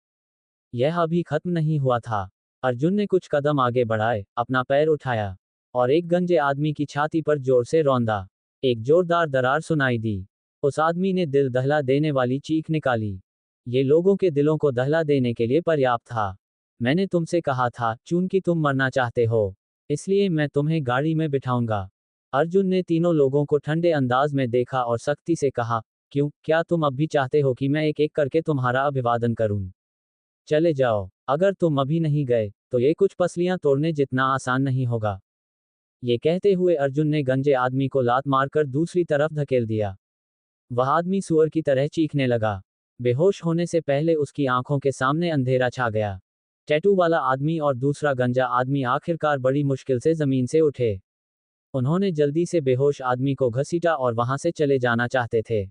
S1: यह अभी खत्म नहीं हुआ था। अर्जुन ने कुछ कदम आगे बढ़ाए, अपना पैर उठाया और एक गंजे आदमी की छाती पर जोर से रौंदा। एक जोरदार दरार सुनाई दी। उस आदमी ने दिल दहला देने वाली चीख निकाली। ये लोगों के दिलों को दहला देने के लिए पर्याप्त था। मैंने तुमसे कहा था, चूंकि तुम मरना चाहते हो, इसलिए मैं तुम्हें गाड़ी में बिठाऊंगा। अर्जुन ने तीनों लोगों को ठंडे अंदाज में देखा और सख्ती से कहा, क्यों, क्या तुम अब भी चाहते हो कि मैं एक एक करके तुम्हारा अभिवादन करूं? चले जाओ। अगर तुम अभी नहीं गए, तो ये कुछ पसलियां तोड़ने जितना आसान नहीं होगा। ये कहते हुए अर्जुन ने गंजे आदमी को लात मारकर दूसरी तरफ धकेल दिया। वह आदमी सुअर की तरह चीखने लगा। बेहोश होने से पहले उसकी आंखों के सामने अंधेरा छा गया। टैटू वाला आदमी और दूसरा गंजा आदमी आखिरकार बड़ी मुश्किल से जमीन से उठे। उन्होंने जल्दी से बेहोश आदमी को घसीटा और वहां से चले जाना चाहते थे।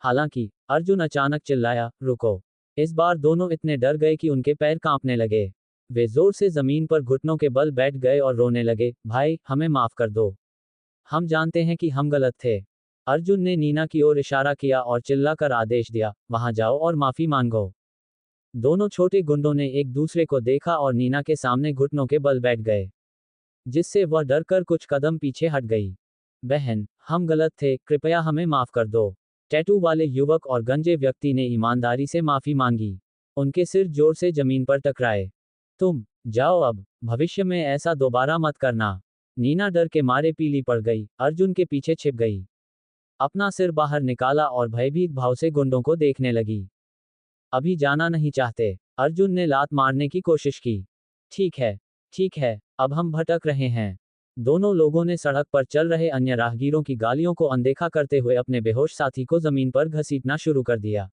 S1: हालांकि अर्जुन अचानक चिल्लाया, रुको। इस बार दोनों इतने डर गए कि उनके पैर कांपने लगे। वे जोर से जमीन पर घुटनों के बल बैठ गए और रोने लगे, भाई, हमें माफ कर दो। हम जानते हैं कि हम गलत थे। अर्जुन ने नीना की ओर इशारा किया और चिल्लाकर आदेश दिया, वहां जाओ और माफी मांगो। दोनों छोटे गुंडों ने एक दूसरे को देखा और नीना के सामने घुटनों के बल बैठ गए, जिससे वह डरकर कुछ कदम पीछे हट गई। बहन, हम गलत थे, कृपया हमें माफ कर दो। टैटू वाले युवक और गंजे व्यक्ति ने ईमानदारी से माफी मांगी। उनके सिर जोर से जमीन पर टकराए। तुम जाओ अब, भविष्य में ऐसा दोबारा मत करना। नीना डर के मारे पीली पड़ गई, अर्जुन के पीछे छिप गई, अपना सिर बाहर निकाला और भयभीत भाव से गुंडों को देखने लगी। अभी जाना नहीं चाहते? अर्जुन ने लात मारने की कोशिश की। ठीक है, अब हम भटक रहे हैं। दोनों लोगों ने सड़क पर चल रहे अन्य राहगीरों की गालियों को अनदेखा करते हुए अपने बेहोश साथी को जमीन पर घसीटना शुरू कर दिया।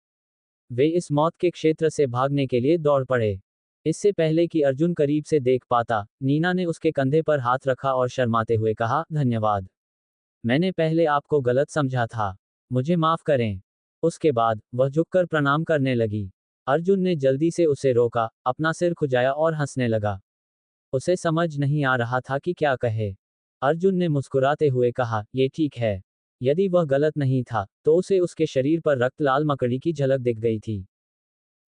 S1: वे इस मौत के क्षेत्र से भागने के लिए दौड़ पड़े। इससे पहले कि अर्जुन करीब से देख पाता, नीना ने उसके कंधे पर हाथ रखा और शर्माते हुए कहा, धन्यवाद। मैंने पहले आपको गलत समझा था। मुझे माफ करें। उसके बाद वह झुककर प्रणाम करने लगी। अर्जुन ने जल्दी से उसे रोका, अपना सिर खुजाया और हंसने लगा। उसे समझ नहीं आ रहा था कि क्या कहे। अर्जुन ने मुस्कुराते हुए कहा, ये ठीक है। यदि वह गलत नहीं था, तो उसे उसके शरीर पर रक्त लाल मकड़ी की झलक दिख गई थी।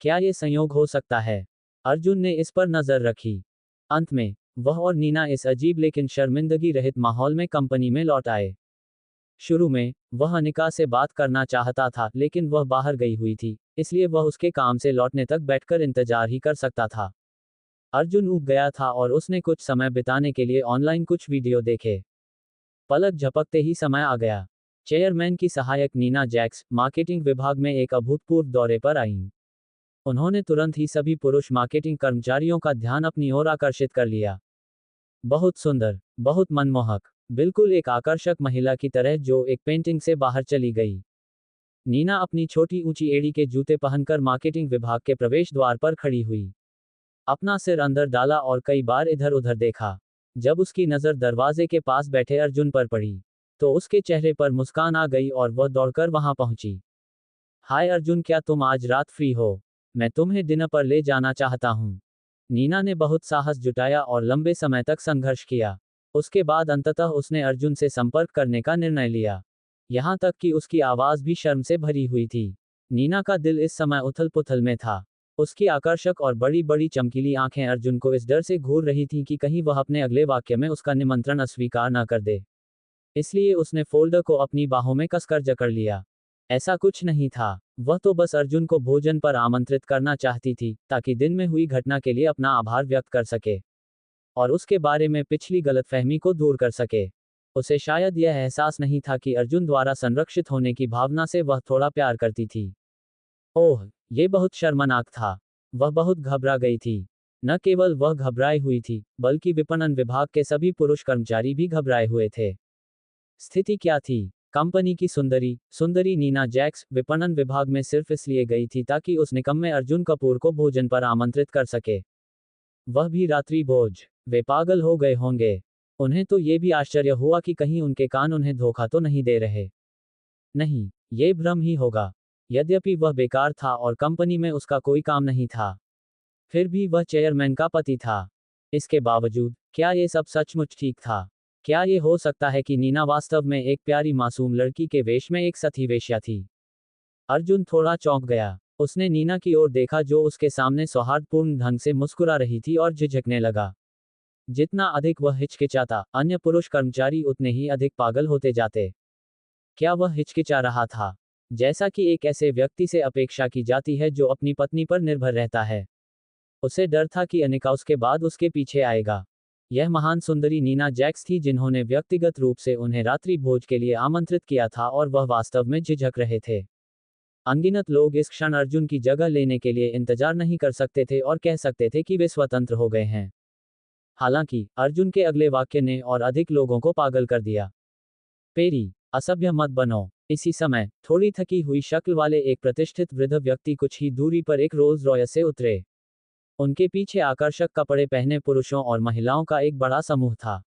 S1: क्या ये संयोग हो सकता है? अर्जुन ने इस पर नजर रखी। अंत में, वह और नीना इस अजीब लेकिन शर्मिंदगी रहित माहौल में कंपनी में लौट आए। शुरू में, वह अनिका से बात करना चाहता था, लेकिन वह बाहर गई हुई थी, इसलिए वह उसके काम से लौटने तक बैठकर इंतजार ही कर सकता था। अर्जुन ऊब गया था और उसने कुछ समय बिताने के लिए ऑनलाइन कुछ वीडियो देखे। पलक झपकते ही समय आ गया। चेयरमैन की सहायक नीना जैक्स, मार्केटिंग विभाग में एक अभूतपूर्व दौरे पर आईं। उन्होंने तुरंत ही सभी पुरुष मार्केटिंग कर्मचारियों का ध्यान अपनी ओर आकर्षित कर लिया। बहुत सुंदर, बहुत मनमोहक, बिल्कुल एक आकर्षक महिला की तरह जो एक पेंटिंग से बाहर चली गई। नीना अपनी छोटी ऊंची एड़ी के जूते पहनकर मार्केटिंग विभाग के प्रवेश द्वार पर खड़ी हुई। अपना सिर अंदर डाला और कई बार इधर उधर देखा। जब उसकी नज़र दरवाजे के पास बैठे अर्जुन पर पड़ी, तो उसके चेहरे पर मुस्कान आ गई और वह दौड़कर वहां पहुंची। हाय अर्जुन, क्या तुम आज रात फ्री हो? मैं तुम्हें डिनर पर ले जाना चाहता हूँ। नीना ने बहुत साहस जुटाया और लंबे समय तक संघर्ष किया। उसके बाद अंततः उसने अर्जुन से संपर्क करने का निर्णय लिया। यहाँ तक कि उसकी आवाज़ भी शर्म से भरी हुई थी। नीना का दिल इस समय उथल पुथल में था। उसकी आकर्षक और बड़ी बड़ी चमकीली आंखें अर्जुन को इस डर से घूर रही थीं कि कहीं वह अपने अगले वाक्य में उसका निमंत्रण अस्वीकार न कर दे। इसलिए उसने फोल्डर को अपनी बाहों में कसकर जकड़ लिया। ऐसा कुछ नहीं था, वह तो बस अर्जुन को भोजन पर आमंत्रित करना चाहती थी, ताकि दिन में हुई घटना के लिए अपना आभार व्यक्त कर सके और उसके बारे में पिछली गलतफहमी को दूर कर सके। उसे शायद यह एहसास नहीं था कि अर्जुन द्वारा संरक्षित होने की भावना से वह थोड़ा प्यार करती थी। ओह, ये बहुत शर्मनाक था। वह बहुत घबरा गई थी। न केवल वह घबराई हुई थी, बल्कि विपणन विभाग के सभी पुरुष कर्मचारी भी घबराए हुए थे। स्थिति क्या थी? कंपनी की सुंदरी सुंदरी नीना जैक्स विपणन विभाग में सिर्फ इसलिए गई थी ताकि उस निकम्मे अर्जुन कपूर को भोजन पर आमंत्रित कर सके। वह भी रात्रि भोज। वे पागल हो गए होंगे। उन्हें तो ये भी आश्चर्य हुआ कि कहीं उनके कान उन्हें धोखा तो नहीं दे रहे। नहीं, ये भ्रम ही होगा। यद्यपि वह बेकार था और कंपनी में उसका कोई काम नहीं था, फिर भी वह चेयरमैन का पति था। इसके बावजूद, क्या ये सब सचमुच ठीक था? क्या ये हो सकता है कि नीना वास्तव में एक प्यारी मासूम लड़की के वेश में एक सती वेश्या थी? अर्जुन थोड़ा चौंक गया। उसने नीना की ओर देखा जो उसके सामने सौहार्दपूर्ण ढंग से मुस्कुरा रही थी और झिझकने लगा। जितना अधिक वह हिचकिचाता, अन्य पुरुष कर्मचारी उतने ही अधिक पागल होते जाते। क्या वह हिचकिचा रहा था? जैसा कि एक ऐसे व्यक्ति से अपेक्षा की जाती है जो अपनी पत्नी पर निर्भर रहता है। उसे डर था कि अनिका उसके बाद उसके पीछे आएगा। यह महान सुंदरी नीना जैक्स थी जिन्होंने व्यक्तिगत रूप से उन्हें रात्रि भोज के लिए आमंत्रित किया था और वह वास्तव में झिझक रहे थे। अनगिनत लोग इस क्षण अर्जुन की जगह लेने के लिए इंतजार नहीं कर सकते थे और कह सकते थे कि वे स्वतंत्र हो गए हैं। हालांकि, अर्जुन के अगले वाक्य ने और अधिक लोगों को पागल कर दिया। पेरी, असभ्य मत बनो। इसी समय, थोड़ी थकी हुई शक्ल वाले एक प्रतिष्ठित वृद्ध व्यक्ति कुछ ही दूरी पर एक रोल्स रॉयस से उतरे। उनके पीछे आकर्षक कपड़े पहने पुरुषों और महिलाओं का एक बड़ा समूह था।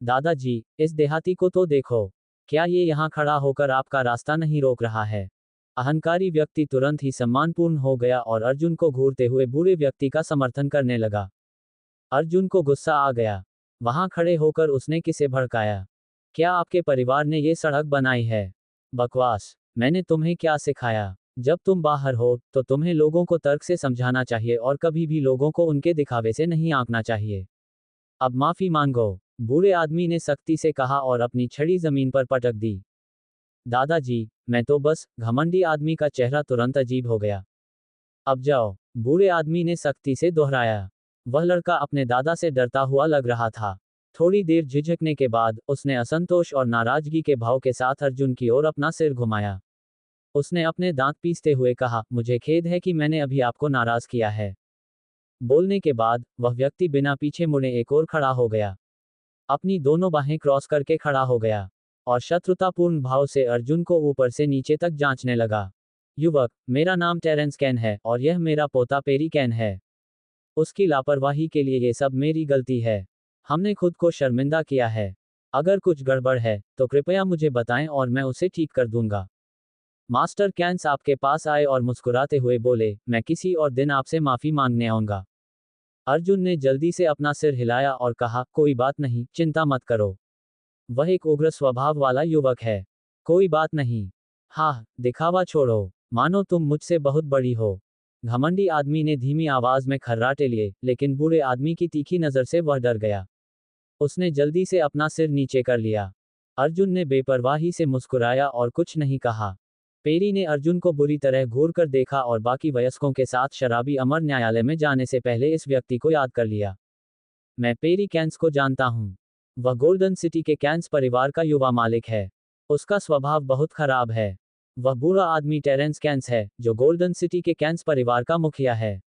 S1: दादाजी, इस देहाती को तो देखो। क्या ये यहाँ खड़ा होकर आपका रास्ता नहीं रोक रहा है? अहंकारी व्यक्ति तुरंत ही सम्मानपूर्ण हो गया और अर्जुन को घूरते हुए बूढ़े व्यक्ति का समर्थन करने लगा। अर्जुन को गुस्सा आ गया। वहां खड़े होकर उसने किसे भड़काया? क्या आपके परिवार ने ये सड़क बनाई है? बकवास। मैंने तुम्हें क्या सिखाया? जब तुम बाहर हो, तो तुम्हें लोगों को तर्क से समझाना चाहिए और कभी भी लोगों को उनके दिखावे से नहीं आंकना चाहिए। अब माफी मांगो, बूढ़े आदमी ने सख्ती से कहा और अपनी छड़ी जमीन पर पटक दी। दादाजी, मैं तो बस, घमंडी आदमी का चेहरा तुरंत अजीब हो गया। अब जाओ, बूढ़े आदमी ने सख्ती से दोहराया। वह लड़का अपने दादा से डरता हुआ लग रहा था। थोड़ी देर झिझकने के बाद, उसने असंतोष और नाराजगी के भाव के साथ अर्जुन की ओर अपना सिर घुमाया। उसने अपने दांत पीसते हुए कहा, मुझे खेद है कि मैंने अभी आपको नाराज किया है। बोलने के बाद, वह व्यक्ति बिना पीछे मुड़े एक और खड़ा हो गया। अपनी दोनों बाहें क्रॉस करके खड़ा हो गया और शत्रुतापूर्ण भाव से अर्जुन को ऊपर से नीचे तक जांचने लगा। युवक, मेरा नाम टेरेंस कैन है और यह मेरा पोता पेरी कैन है। उसकी लापरवाही के लिए ये सब मेरी गलती है। हमने खुद को शर्मिंदा किया है। अगर कुछ गड़बड़ है, तो कृपया मुझे बताएं और मैं उसे ठीक कर दूंगा। मास्टर कैंस आपके पास आए और मुस्कुराते हुए बोले, मैं किसी और दिन आपसे माफी मांगने आऊंगा। अर्जुन ने जल्दी से अपना सिर हिलाया और कहा, कोई बात नहीं, चिंता मत करो। वह एक उग्र स्वभाव वाला युवक है। कोई बात नहीं। हाँ, दिखावा छोड़ो, मानो तुम मुझसे बहुत बड़ी हो। घमंडी आदमी ने धीमी आवाज में खर्राटे लिए, लेकिन बूढ़े आदमी की तीखी नजर से वह डर गया। उसने जल्दी से अपना सिर नीचे कर लिया। अर्जुन ने बेपरवाही से मुस्कुराया और कुछ नहीं कहा। पेरी ने अर्जुन को बुरी तरह घूर कर देखा और बाकी वयस्कों के साथ शराबी अमर न्यायालय में जाने से पहले इस व्यक्ति को याद कर लिया। मैं पेरी कैंस को जानता हूँ। वह गोल्डन सिटी के कैंस परिवार का युवा मालिक है। उसका स्वभाव बहुत खराब है। वह बूढ़ा आदमी टेरेंस कैंस है, जो गोल्डन सिटी के कैंस परिवार का मुखिया है।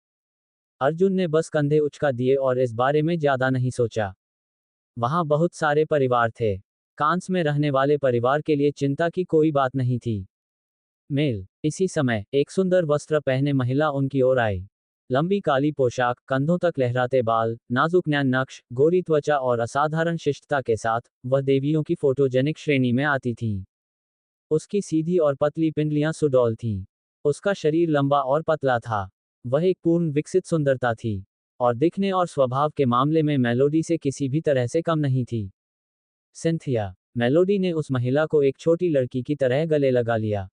S1: अर्जुन ने बस कंधे उचका दिए और इस बारे में ज्यादा नहीं सोचा। वहां बहुत सारे परिवार थे। कांस में रहने वाले परिवार के लिए चिंता की कोई बात नहीं थी। मेल। इसी समय एक सुंदर वस्त्र पहने महिला उनकी ओर आई। लंबी काली पोशाक, कंधों तक लहराते बाल, नाजुक नैन नक्श, गोरी त्वचा और असाधारण शिष्टता के साथ वह देवियों की फोटोजेनिक श्रेणी में आती थीं। उसकी सीधी और पतली पिंडलियां सुडौल थीं। उसका शरीर लंबा और पतला था। वह एक पूर्ण विकसित सुंदरता थी और दिखने और स्वभाव के मामले में मेलोडी से किसी भी तरह से कम नहीं थी। सिंथिया। मेलोडी ने उस महिला को एक छोटी लड़की की तरह गले लगा लिया।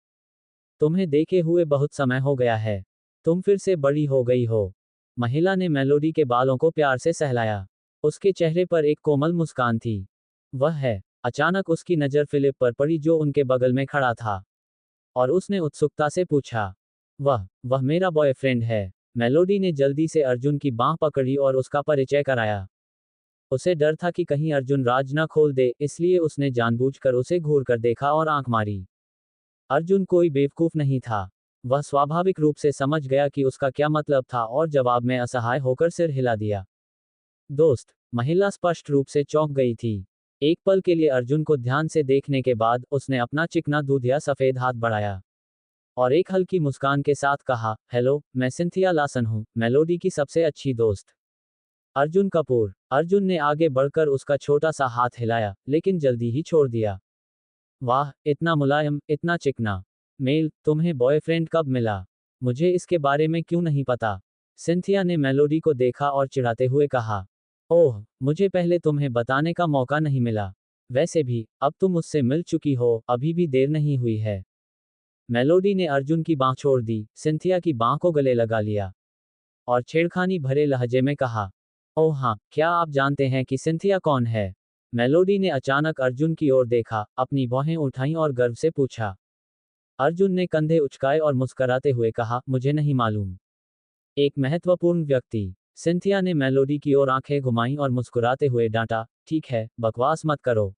S1: तुम्हें देखे हुए बहुत समय हो गया है। तुम फिर से बड़ी हो गई हो। महिला ने मेलोडी के बालों को प्यार से सहलाया। उसके चेहरे पर एक कोमल मुस्कान थी। वह है। अचानक उसकी नज़र फिलिप पर पड़ी जो उनके बगल में खड़ा था। और उसने उत्सुकता से पूछा, वह मेरा बॉयफ्रेंड है। मेलोडी ने जल्दी से अर्जुन की बांह पकड़ी और उसका परिचय कराया। उसे डर था कि कहीं अर्जुन राज न खोल दे, इसलिए उसने जानबूझकर उसे घूर कर देखा और आंख मारी। अर्जुन कोई बेवकूफ नहीं था। वह स्वाभाविक रूप से समझ गया कि उसका क्या मतलब था और जवाब में असहाय होकर सिर हिला दिया। दोस्त। महिला स्पष्ट रूप से चौंक गई थी। एक पल के लिए अर्जुन को ध्यान से देखने के बाद उसने अपना चिकना दूधिया सफेद हाथ बढ़ाया और एक हल्की मुस्कान के साथ कहा, हेलो, मैं सिंथिया लासन हूँ, मेलोडी की सबसे अच्छी दोस्त। अर्जुन कपूर। अर्जुन ने आगे बढ़कर उसका छोटा सा हाथ हिलाया, लेकिन जल्दी ही छोड़ दिया। वाह, इतना मुलायम, इतना चिकना। मेल, तुम्हें बॉयफ्रेंड कब मिला? मुझे इसके बारे में क्यों नहीं पता? सिंथिया ने मेलोडी को देखा और चिढ़ाते हुए कहा, ओह, मुझे पहले तुम्हें बताने का मौका नहीं मिला। वैसे भी, अब तुम मुझसे मिल चुकी हो, अभी भी देर नहीं हुई है। मेलोडी ने अर्जुन की बांह छोड़ दी, सिंथिया की बांह को गले लगा लिया और छेड़खानी भरे लहजे में कहा, ओह हाँ, क्या आप जानते हैं कि सिंथिया कौन है? मेलोडी ने अचानक अर्जुन की ओर देखा, अपनी बाहें उठाईं और गर्व से पूछा। अर्जुन ने कंधे उचकाए और मुस्कराते हुए कहा, मुझे नहीं मालूम। एक महत्वपूर्ण व्यक्ति। सिंथिया ने मेलोडी की ओर आंखें घुमाईं और मुस्कुराते हुए डांटा, ठीक है, बकवास मत करो।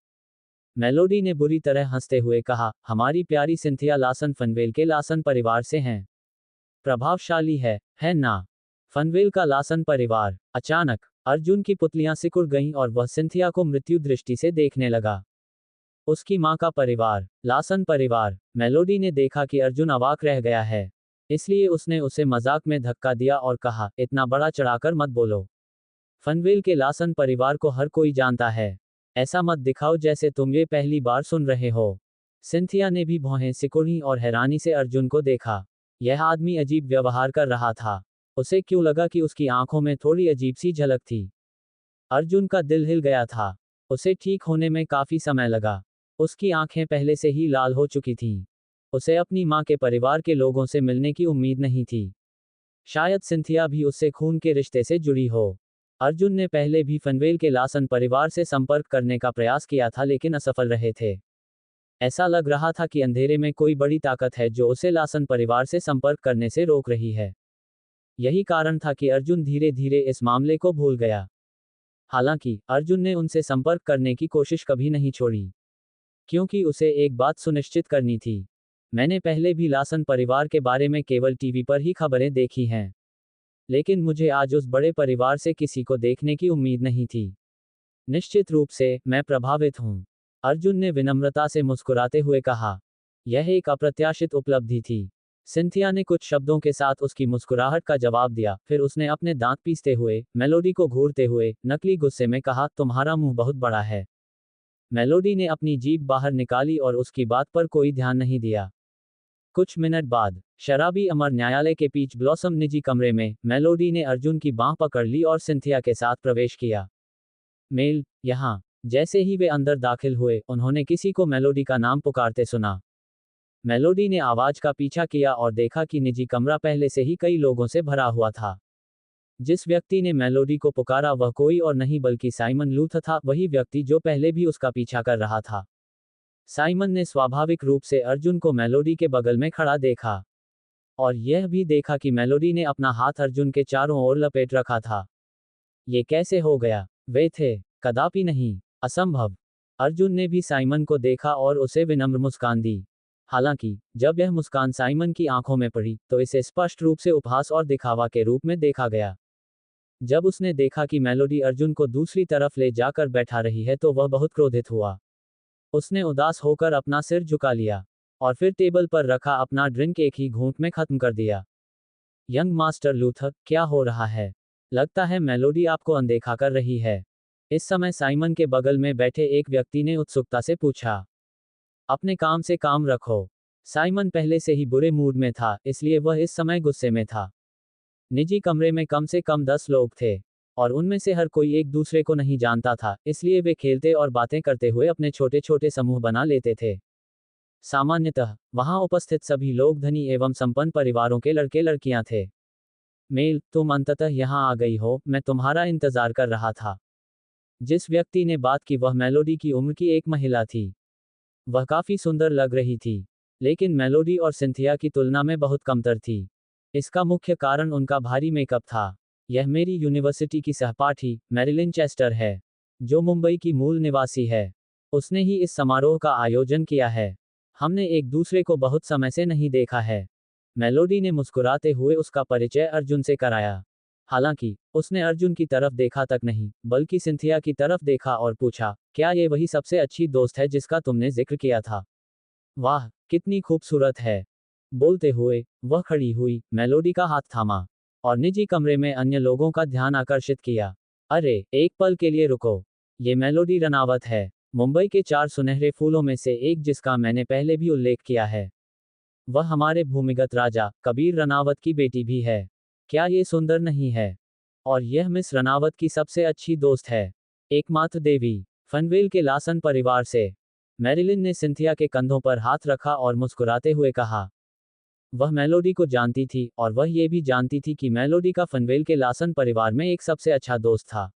S1: मेलोडी ने बुरी तरह हंसते हुए कहा, हमारी प्यारी सिंथिया लासन फनवेल के लासन परिवार से हैं। प्रभावशाली है ना? फनवेल का लासन परिवार। अचानक अर्जुन की पुतलियां सिकुड़ गईं और वह सिंथिया को मृत्यु दृष्टि से देखने लगा। उसकी मां का परिवार, लासन परिवार। मेलोडी ने देखा कि अर्जुन अवाक रह गया है, इसलिए उसने उसे मजाक में धक्का दिया और कहा, इतना बड़ा चढ़ाकर मत बोलो। फनवेल के लासन परिवार को हर कोई जानता है। ऐसा मत दिखाओ जैसे तुम ये पहली बार सुन रहे हो। सिंथिया ने भी भौहें सिकुड़ी और हैरानी से अर्जुन को देखा। यह आदमी अजीब व्यवहार कर रहा था। उसे क्यों लगा कि उसकी आंखों में थोड़ी अजीब सी झलक थी। अर्जुन का दिल हिल गया था। उसे ठीक होने में काफी समय लगा। उसकी आंखें पहले से ही लाल हो चुकी थीं। उसे अपनी मां के परिवार के लोगों से मिलने की उम्मीद नहीं थी। शायद सिंथिया भी उससे खून के रिश्ते से जुड़ी हो। अर्जुन ने पहले भी फनवेल के लासन परिवार से संपर्क करने का प्रयास किया था लेकिन असफल रहे थे। ऐसा लग रहा था कि अंधेरे में कोई बड़ी ताकत है जो उसे लासन परिवार से संपर्क करने से रोक रही है। यही कारण था कि अर्जुन धीरे धीरे इस मामले को भूल गया। हालांकि अर्जुन ने उनसे संपर्क करने की कोशिश कभी नहीं छोड़ी, क्योंकि उसे एक बात सुनिश्चित करनी थी। मैंने पहले भी लासन परिवार के बारे में केवल टीवी पर ही खबरें देखी हैं, लेकिन मुझे आज उस बड़े परिवार से किसी को देखने की उम्मीद नहीं थी। निश्चित रूप से, मैं प्रभावित हूं। अर्जुन ने विनम्रता से मुस्कुराते हुए कहा। यह एक अप्रत्याशित उपलब्धि थी। सिंथिया ने कुछ शब्दों के साथ उसकी मुस्कुराहट का जवाब दिया, फिर उसने अपने दांत पीसते हुए, मेलोडी को घूरते हुए, नकली गुस्से में कहा, तुम्हारा मुंह बहुत बड़ा है। मेलोडी ने अपनी जीभ बाहर निकाली और उसकी बात पर कोई ध्यान नहीं दिया। कुछ मिनट बाद शराबी अमर न्यायालय के पीच ब्लॉसम निजी कमरे में मेलोडी ने अर्जुन की बांह पकड़ ली और सिंथिया के साथ प्रवेश किया। मेल, यहाँ। जैसे ही वे अंदर दाखिल हुए, उन्होंने किसी को मेलोडी का नाम पुकारते सुना। मेलोडी ने आवाज का पीछा किया और देखा कि निजी कमरा पहले से ही कई लोगों से भरा हुआ था। जिस व्यक्ति ने मेलोडी को पुकारा वह कोई और नहीं बल्कि साइमन लूथ था, वही व्यक्ति जो पहले भी उसका पीछा कर रहा था। साइमन ने स्वाभाविक रूप से अर्जुन को मेलोडी के बगल में खड़ा देखा और यह भी देखा कि मेलोडी ने अपना हाथ अर्जुन के चारों ओर लपेट रखा था। ये कैसे हो गया? वे थे। कदापि नहीं। असंभव। अर्जुन ने भी साइमन को देखा और उसे विनम्र मुस्कान दी। हालांकि जब यह मुस्कान साइमन की आंखों में पड़ी तो इसे स्पष्ट रूप से उपहास और दिखावा के रूप में देखा गया। जब उसने देखा कि मेलोडी अर्जुन को दूसरी तरफ ले जाकर बैठा रही है तो वह बहुत क्रोधित हुआ। उसने उदास होकर अपना सिर झुका लिया और फिर टेबल पर रखा अपना ड्रिंक एक ही घूंट में खत्म कर दिया। यंग मास्टर लूथर, क्या हो रहा है? लगता है मेलोडी आपको अनदेखा कर रही है। इस समय साइमन के बगल में बैठे एक व्यक्ति ने उत्सुकता से पूछा। अपने काम से काम रखो। साइमन पहले से ही बुरे मूड में था, इसलिए वह इस समय गुस्से में था। निजी कमरे में कम से कम 10 लोग थे और उनमें से हर कोई एक दूसरे को नहीं जानता था, इसलिए वे खेलते और बातें करते हुए अपने छोटे छोटे समूह बना लेते थे। सामान्यतः वहां उपस्थित सभी लोग धनी एवं संपन्न परिवारों के लड़के लड़कियां थे। मेल, तुम अंततः यहां आ गई हो, मैं तुम्हारा इंतजार कर रहा था। जिस व्यक्ति ने बात की वह मेलोडी की उम्र की एक महिला थी। वह काफी सुंदर लग रही थी, लेकिन मेलोडी और सिंथिया की तुलना में बहुत कमतर थी। इसका मुख्य कारण उनका भारी मेकअप था। यह मेरी यूनिवर्सिटी की सहपाठी मैरिलिन चेस्टर है, जो मुंबई की मूल निवासी है। उसने ही इस समारोह का आयोजन किया है। हमने एक दूसरे को बहुत समय से नहीं देखा है। मेलोडी ने मुस्कुराते हुए उसका परिचय अर्जुन से कराया। हालांकि उसने अर्जुन की तरफ देखा तक नहीं, बल्कि सिंथिया की तरफ देखा और पूछा, क्या ये वही सबसे अच्छी दोस्त है जिसका तुमने जिक्र किया था? वाह, कितनी खूबसूरत है। बोलते हुए वह खड़ी हुई, मेलोडी का हाथ थामा और निजी कमरे में अन्य लोगों का ध्यान आकर्षित किया। अरे, एक पल के लिए रुको। ये मेलोडी रनावत है, मुंबई के 4 सुनहरे फूलों में से एक जिसका मैंने पहले भी उल्लेख किया है। वह हमारे भूमिगत राजा कबीर रनावत की बेटी भी है। क्या ये सुंदर नहीं है? और यह मिस रनावत की सबसे अच्छी दोस्त है, एकमात्र देवी, फनवेल के लासन परिवार से। मैरिलिन ने सिंथिया के कंधों पर हाथ रखा और मुस्कुराते हुए कहा। वह मेलोडी को जानती थी और वह ये भी जानती थी कि मेलोडी का फनवेल के लासन परिवार में एक सबसे अच्छा दोस्त था।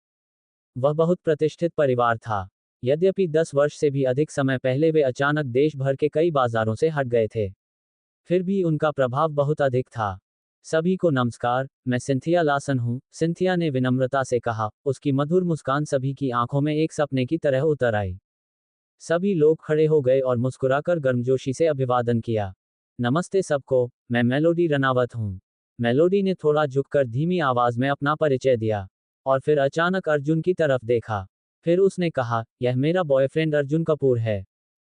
S1: वह बहुत प्रतिष्ठित परिवार था। यद्यपि 10 वर्ष से भी अधिक समय पहले वे अचानक देश भर के कई बाजारों से हट गए थे, फिर भी उनका प्रभाव बहुत अधिक था। सभी को नमस्कार, मैं सिंथिया लासन हूँ, सिंथिया ने विनम्रता से कहा। उसकी मधुर मुस्कान सभी की आंखों में एक सपने की तरह उतर आई। सभी लोग खड़े हो गए और मुस्कुराकर गर्मजोशी से अभिवादन किया। नमस्ते सबको, मैं मेलोडी रनावत हूँ। मेलोडी ने थोड़ा झुककर धीमी आवाज में अपना परिचय दिया और फिर अचानक अर्जुन की तरफ देखा। फिर उसने कहा, यह मेरा बॉयफ्रेंड अर्जुन कपूर है।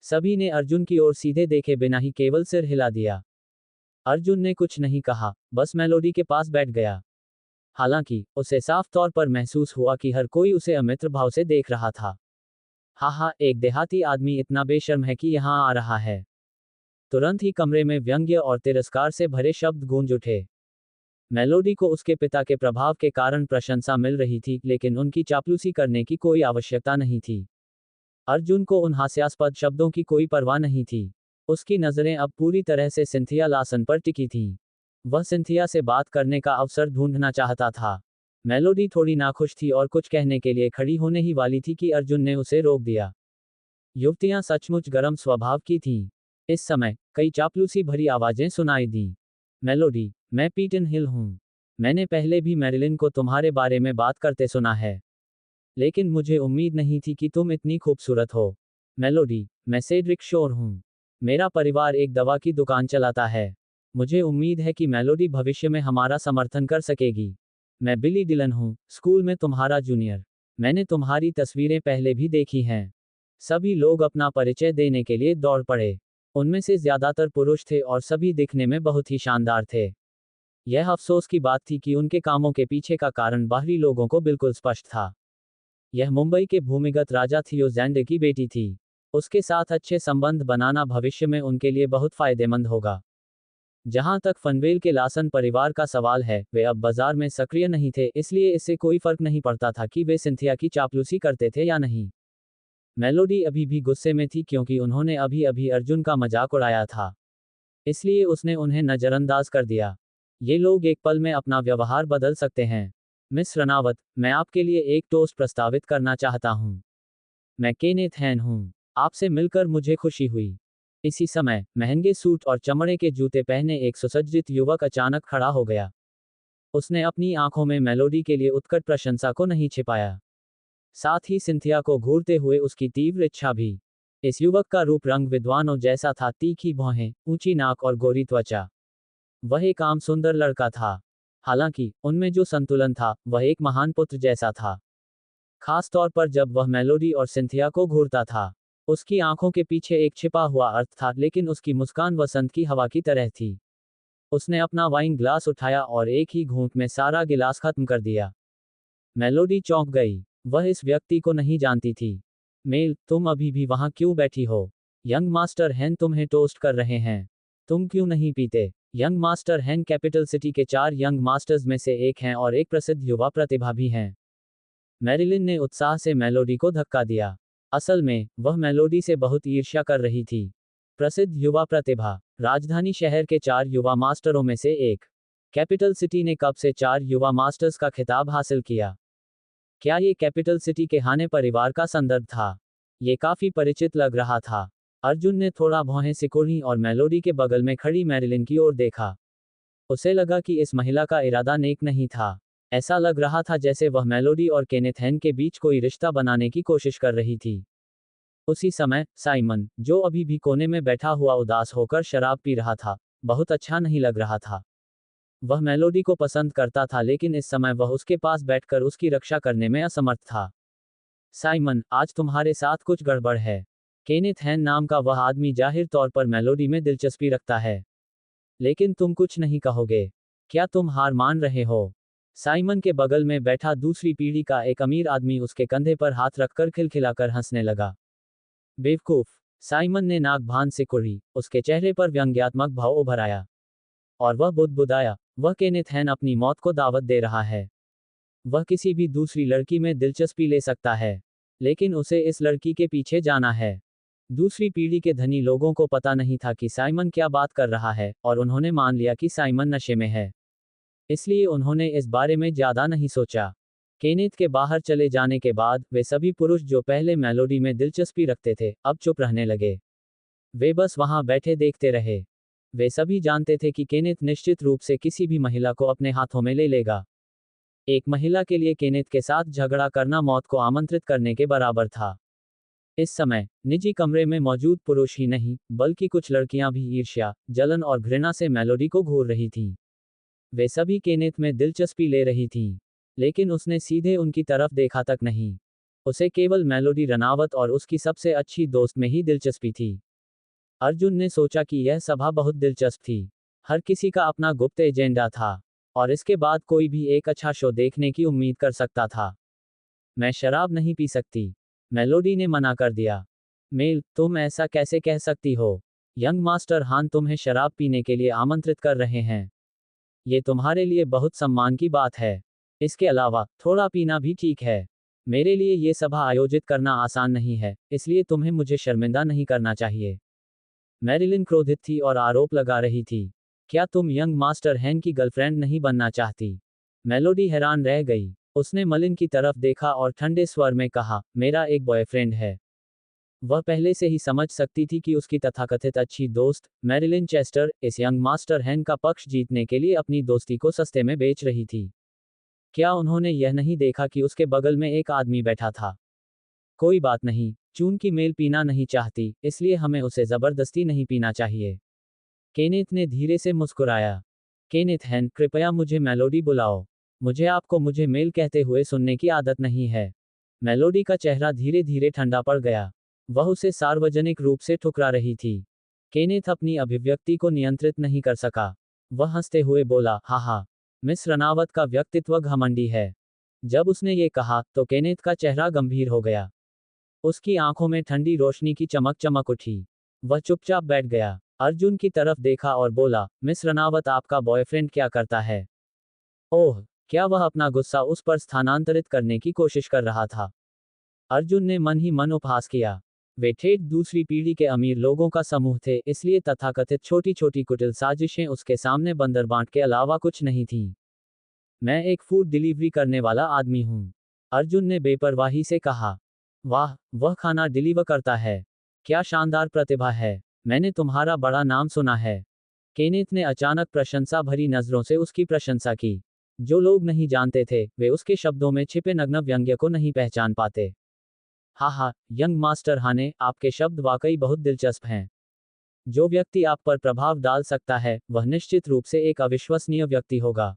S1: सभी ने अर्जुन की ओर सीधे देखे बिना ही केवल सिर हिला दिया। अर्जुन ने कुछ नहीं कहा, बस मेलोडी के पास बैठ गया। हालांकि उसे साफ तौर पर महसूस हुआ कि हर कोई उसे अमित्र भाव से देख रहा था। हा, एक देहाती आदमी इतना बेशर्म है कि यहाँ आ रहा है। तुरंत ही कमरे में व्यंग्य और तिरस्कार से भरे शब्द गूंज उठे। मेलोडी को उसके पिता के प्रभाव के कारण प्रशंसा मिल रही थी, लेकिन उनकी चापलूसी करने की कोई आवश्यकता नहीं थी। अर्जुन को उन हास्यास्पद शब्दों की कोई परवाह नहीं थी। उसकी नजरें अब पूरी तरह से सिंथिया लासन पर टिकी थीं। वह सिंथिया से बात करने का अवसर ढूंढना चाहता था। मेलोडी थोड़ी नाखुश थी और कुछ कहने के लिए खड़ी होने ही वाली थी कि अर्जुन ने उसे रोक दिया। युवतियां सचमुच गर्म स्वभाव की थीं। इस समय कई चापलूसी भरी आवाजें सुनाई दीं। मेलोडी, मैं पीटन हिल हूँ। मैंने पहले भी मैरिलिन को तुम्हारे बारे में बात करते सुना है, लेकिन मुझे उम्मीद नहीं थी कि तुम इतनी खूबसूरत हो। मेलोडी, मैं सेड्रिक शोर हूँ। मेरा परिवार एक दवा की दुकान चलाता है। मुझे उम्मीद है कि मेलोडी भविष्य में हमारा समर्थन कर सकेगी। मैं बिली डिलन हूँ, स्कूल में तुम्हारा जूनियर। मैंने तुम्हारी तस्वीरें पहले भी देखी हैं। सभी लोग अपना परिचय देने के लिए दौड़ पड़े। उनमें से ज्यादातर पुरुष थे और सभी दिखने में बहुत ही शानदार थे। यह अफसोस की बात थी कि उनके कामों के पीछे का कारण बाहरी लोगों को बिल्कुल स्पष्ट था। यह मुंबई के भूमिगत राजा थियो ज़ैंडे की बेटी थी। उसके साथ अच्छे संबंध बनाना भविष्य में उनके लिए बहुत फायदेमंद होगा। जहां तक फनवेल के लासन परिवार का सवाल है, वे अब बाजार में सक्रिय नहीं थे, इसलिए इससे कोई फर्क नहीं पड़ता था कि वे सिंथिया की चापलूसी करते थे या नहीं। मेलोडी अभी भी गुस्से में थी क्योंकि उन्होंने अभी अभी अर्जुन का मजाक उड़ाया था, इसलिए उसने उन्हें नजरअंदाज कर दिया। ये लोग एक पल में अपना व्यवहार बदल सकते हैं। मिस रनावत, मैं आपके लिए एक टोस्ट प्रस्तावित करना चाहता हूँ। मैं केनेथ हैन हूँ। आपसे मिलकर मुझे खुशी हुई। इसी समय महंगे सूट और चमड़े के जूते पहने एक सुसज्जित युवक अचानक खड़ा हो गया। उसने अपनी आंखों में मेलोडी के लिए उत्कट प्रशंसा को नहीं छिपाया, साथ ही सिंथिया को घूरते हुए उसकी तीव्र इच्छा भी। इस युवक का रूप रंग विद्वानों जैसा था, तीखी भौहें, ऊंची नाक और गोरी त्वचा। वह एक आम सुंदर लड़का था, हालांकि उनमें जो संतुलन था वह एक महान पुत्र जैसा था। खास तौर पर जब वह मेलोडी और सिंथिया को घूरता था। उसकी आंखों के पीछे एक छिपा हुआ अर्थ था, लेकिन उसकी मुस्कान वसंत की हवा की तरह थी। उसने अपना वाइन ग्लास उठाया और एक ही घूंट में सारा गिलास खत्म कर दिया। मेलोडी चौंक गई। वह इस व्यक्ति को नहीं जानती थी। मेल, तुम अभी भी वहां क्यों बैठी हो? यंग मास्टर हैन तुम्हें टोस्ट कर रहे हैं। तुम क्यों नहीं पीते? यंग मास्टर हैन कैपिटल सिटी के 4 यंग मास्टर्स में से एक हैं और एक प्रसिद्ध युवा प्रतिभा भी हैं। मैरिलिन ने उत्साह से मेलोडी को धक्का दिया। असल में वह मेलोडी से बहुत ईर्ष्या कर रही थी। प्रसिद्ध युवा प्रतिभा, राजधानी शहर के 4 युवा मास्टरों में से एक। कैपिटल सिटी ने कब से 4 युवा मास्टर्स का खिताब हासिल किया? क्या ये कैपिटल सिटी के हाने परिवार का संदर्भ था? ये काफी परिचित लग रहा था। अर्जुन ने थोड़ा भौहें सिकुड़ी और मेलोडी के बगल में खड़ी मैरिलिन की ओर देखा। उसे लगा कि इस महिला का इरादा नेक नहीं था। ऐसा लग रहा था जैसे वह मेलोडी और केनेथ हैन के बीच कोई रिश्ता बनाने की कोशिश कर रही थी। उसी समय साइमन, जो अभी भी कोने में बैठा हुआ उदास होकर शराब पी रहा था, बहुत अच्छा नहीं लग रहा था। वह मेलोडी को पसंद करता था, लेकिन इस समय वह उसके पास बैठकर उसकी रक्षा करने में असमर्थ था। साइमन, आज तुम्हारे साथ कुछ गड़बड़ है। केनेथ हैन नाम का वह आदमी जाहिर तौर पर मेलोडी में दिलचस्पी रखता है, लेकिन तुम कुछ नहीं कहोगे। क्या तुम हार मान रहे हो? साइमन के बगल में बैठा दूसरी पीढ़ी का एक अमीर आदमी उसके कंधे पर हाथ रखकर खिलखिलाकर हंसने लगा। बेवकूफ, साइमन ने नाक भान से कुड़ी। उसके चेहरे पर व्यंग्यात्मक भाव उभर आया और वह बुदबुदाया, वह केनेथ हैन अपनी मौत को दावत दे रहा है। वह किसी भी दूसरी लड़की में दिलचस्पी ले सकता है, लेकिन उसे इस लड़की के पीछे जाना है। दूसरी पीढ़ी के धनी लोगों को पता नहीं था कि साइमन क्या बात कर रहा है, और उन्होंने मान लिया कि साइमन नशे में है, इसलिए उन्होंने इस बारे में ज्यादा नहीं सोचा। केनेथ के बाहर चले जाने के बाद वे सभी पुरुष जो पहले मेलोडी में दिलचस्पी रखते थे, अब चुप रहने लगे। वे बस वहां बैठे देखते रहे। वे सभी जानते थे कि केनेथ निश्चित रूप से किसी भी महिला को अपने हाथों में ले लेगा। एक महिला के लिए केनेथ के साथ झगड़ा करना मौत को आमंत्रित करने के बराबर था। इस समय निजी कमरे में मौजूद पुरुष ही नहीं, बल्कि कुछ लड़कियां भी ईर्ष्या, जलन और घृणा से मेलोडी को घूर रही थीं। वे सभी केनेथ में दिलचस्पी ले रही थीं, लेकिन उसने सीधे उनकी तरफ देखा तक नहीं। उसे केवल मेलोडी रनावत और उसकी सबसे अच्छी दोस्त में ही दिलचस्पी थी। अर्जुन ने सोचा कि यह सभा बहुत दिलचस्प थी। हर किसी का अपना गुप्त एजेंडा था, और इसके बाद कोई भी एक अच्छा शो देखने की उम्मीद कर सकता था। मैं शराब नहीं पी सकती, मेलोडी ने मना कर दिया। मेल, तुम ऐसा कैसे कह सकती हो? यंग मास्टर हान तुम्हें शराब पीने के लिए आमंत्रित कर रहे हैं। ये तुम्हारे लिए बहुत सम्मान की बात है। इसके अलावा थोड़ा पीना भी ठीक है। मेरे लिए ये सभा आयोजित करना आसान नहीं है, इसलिए तुम्हें मुझे शर्मिंदा नहीं करना चाहिए। मैरिलिन क्रोधित थी और आरोप लगा रही थी। क्या तुम यंग मास्टर हैन की गर्लफ्रेंड नहीं बनना चाहती? मेलोडी हैरान रह गई। उसने मलिन की तरफ देखा और ठंडे स्वर में कहा, मेरा एक बॉयफ्रेंड है। वह पहले से ही समझ सकती थी कि उसकी तथाकथित अच्छी दोस्त, मैरिलिन चेस्टर, इस यंग मास्टर हैन का पक्ष जीतने के लिए अपनी दोस्ती को सस्ते में बेच रही थी। क्या उन्होंने यह नहीं देखा कि उसके बगल में एक आदमी बैठा था? कोई बात नहीं, चूंकि मेल पीना नहीं चाहती, इसलिए हमें उसे जबरदस्ती नहीं पीना चाहिए। केनेथ ने धीरे से मुस्कुराया। केनेथ हैन, कृपया मुझे मेलोडी बुलाओ। मुझे मेल कहते हुए सुनने की आदत नहीं है। मेलोडी का चेहरा धीरे धीरे ठंडा पड़ गया। वह उसे सार्वजनिक रूप से ठुकरा रही थी। केनेथ अपनी अभिव्यक्ति को नियंत्रित नहीं कर सका। वह हंसते हुए बोला, हा, मिस रनावत का व्यक्तित्व घमंडी है। जब उसने ये कहा, तो केनेथ का चेहरा गंभीर हो गया। उसकी आंखों में ठंडी रोशनी की चमक चमक उठी। वह चुपचाप बैठ गया। अर्जुन की तरफ देखा और बोला, मिस रनावत आपका बॉयफ्रेंड क्या करता है? ओह, क्या वह अपना गुस्सा उस पर स्थानांतरित करने की कोशिश कर रहा था? अर्जुन ने मन ही मन उपहास किया। वे ठेठ दूसरी पीढ़ी के अमीर लोगों का समूह थे, इसलिए तथाकथित छोटी छोटी कुटिल साजिशें उसके सामने बंदरबांट के अलावा कुछ नहीं थीं। मैं एक फूड डिलीवरी करने वाला आदमी हूँ, अर्जुन ने बेपरवाही से कहा। वाह, वह खाना डिलीवर करता है। क्या शानदार प्रतिभा है। मैंने तुम्हारा बड़ा नाम सुना है। केनेथ ने अचानक प्रशंसा भरी नजरों से उसकी प्रशंसा की। जो लोग नहीं जानते थे, वे उसके शब्दों में छिपे नग्न व्यंग्य को नहीं पहचान पाते। हाँ हाँ, यंग मास्टर हाने, आपके शब्द वाकई बहुत दिलचस्प हैं। जो व्यक्ति आप पर प्रभाव डाल सकता है, वह निश्चित रूप से एक अविश्वसनीय व्यक्ति होगा।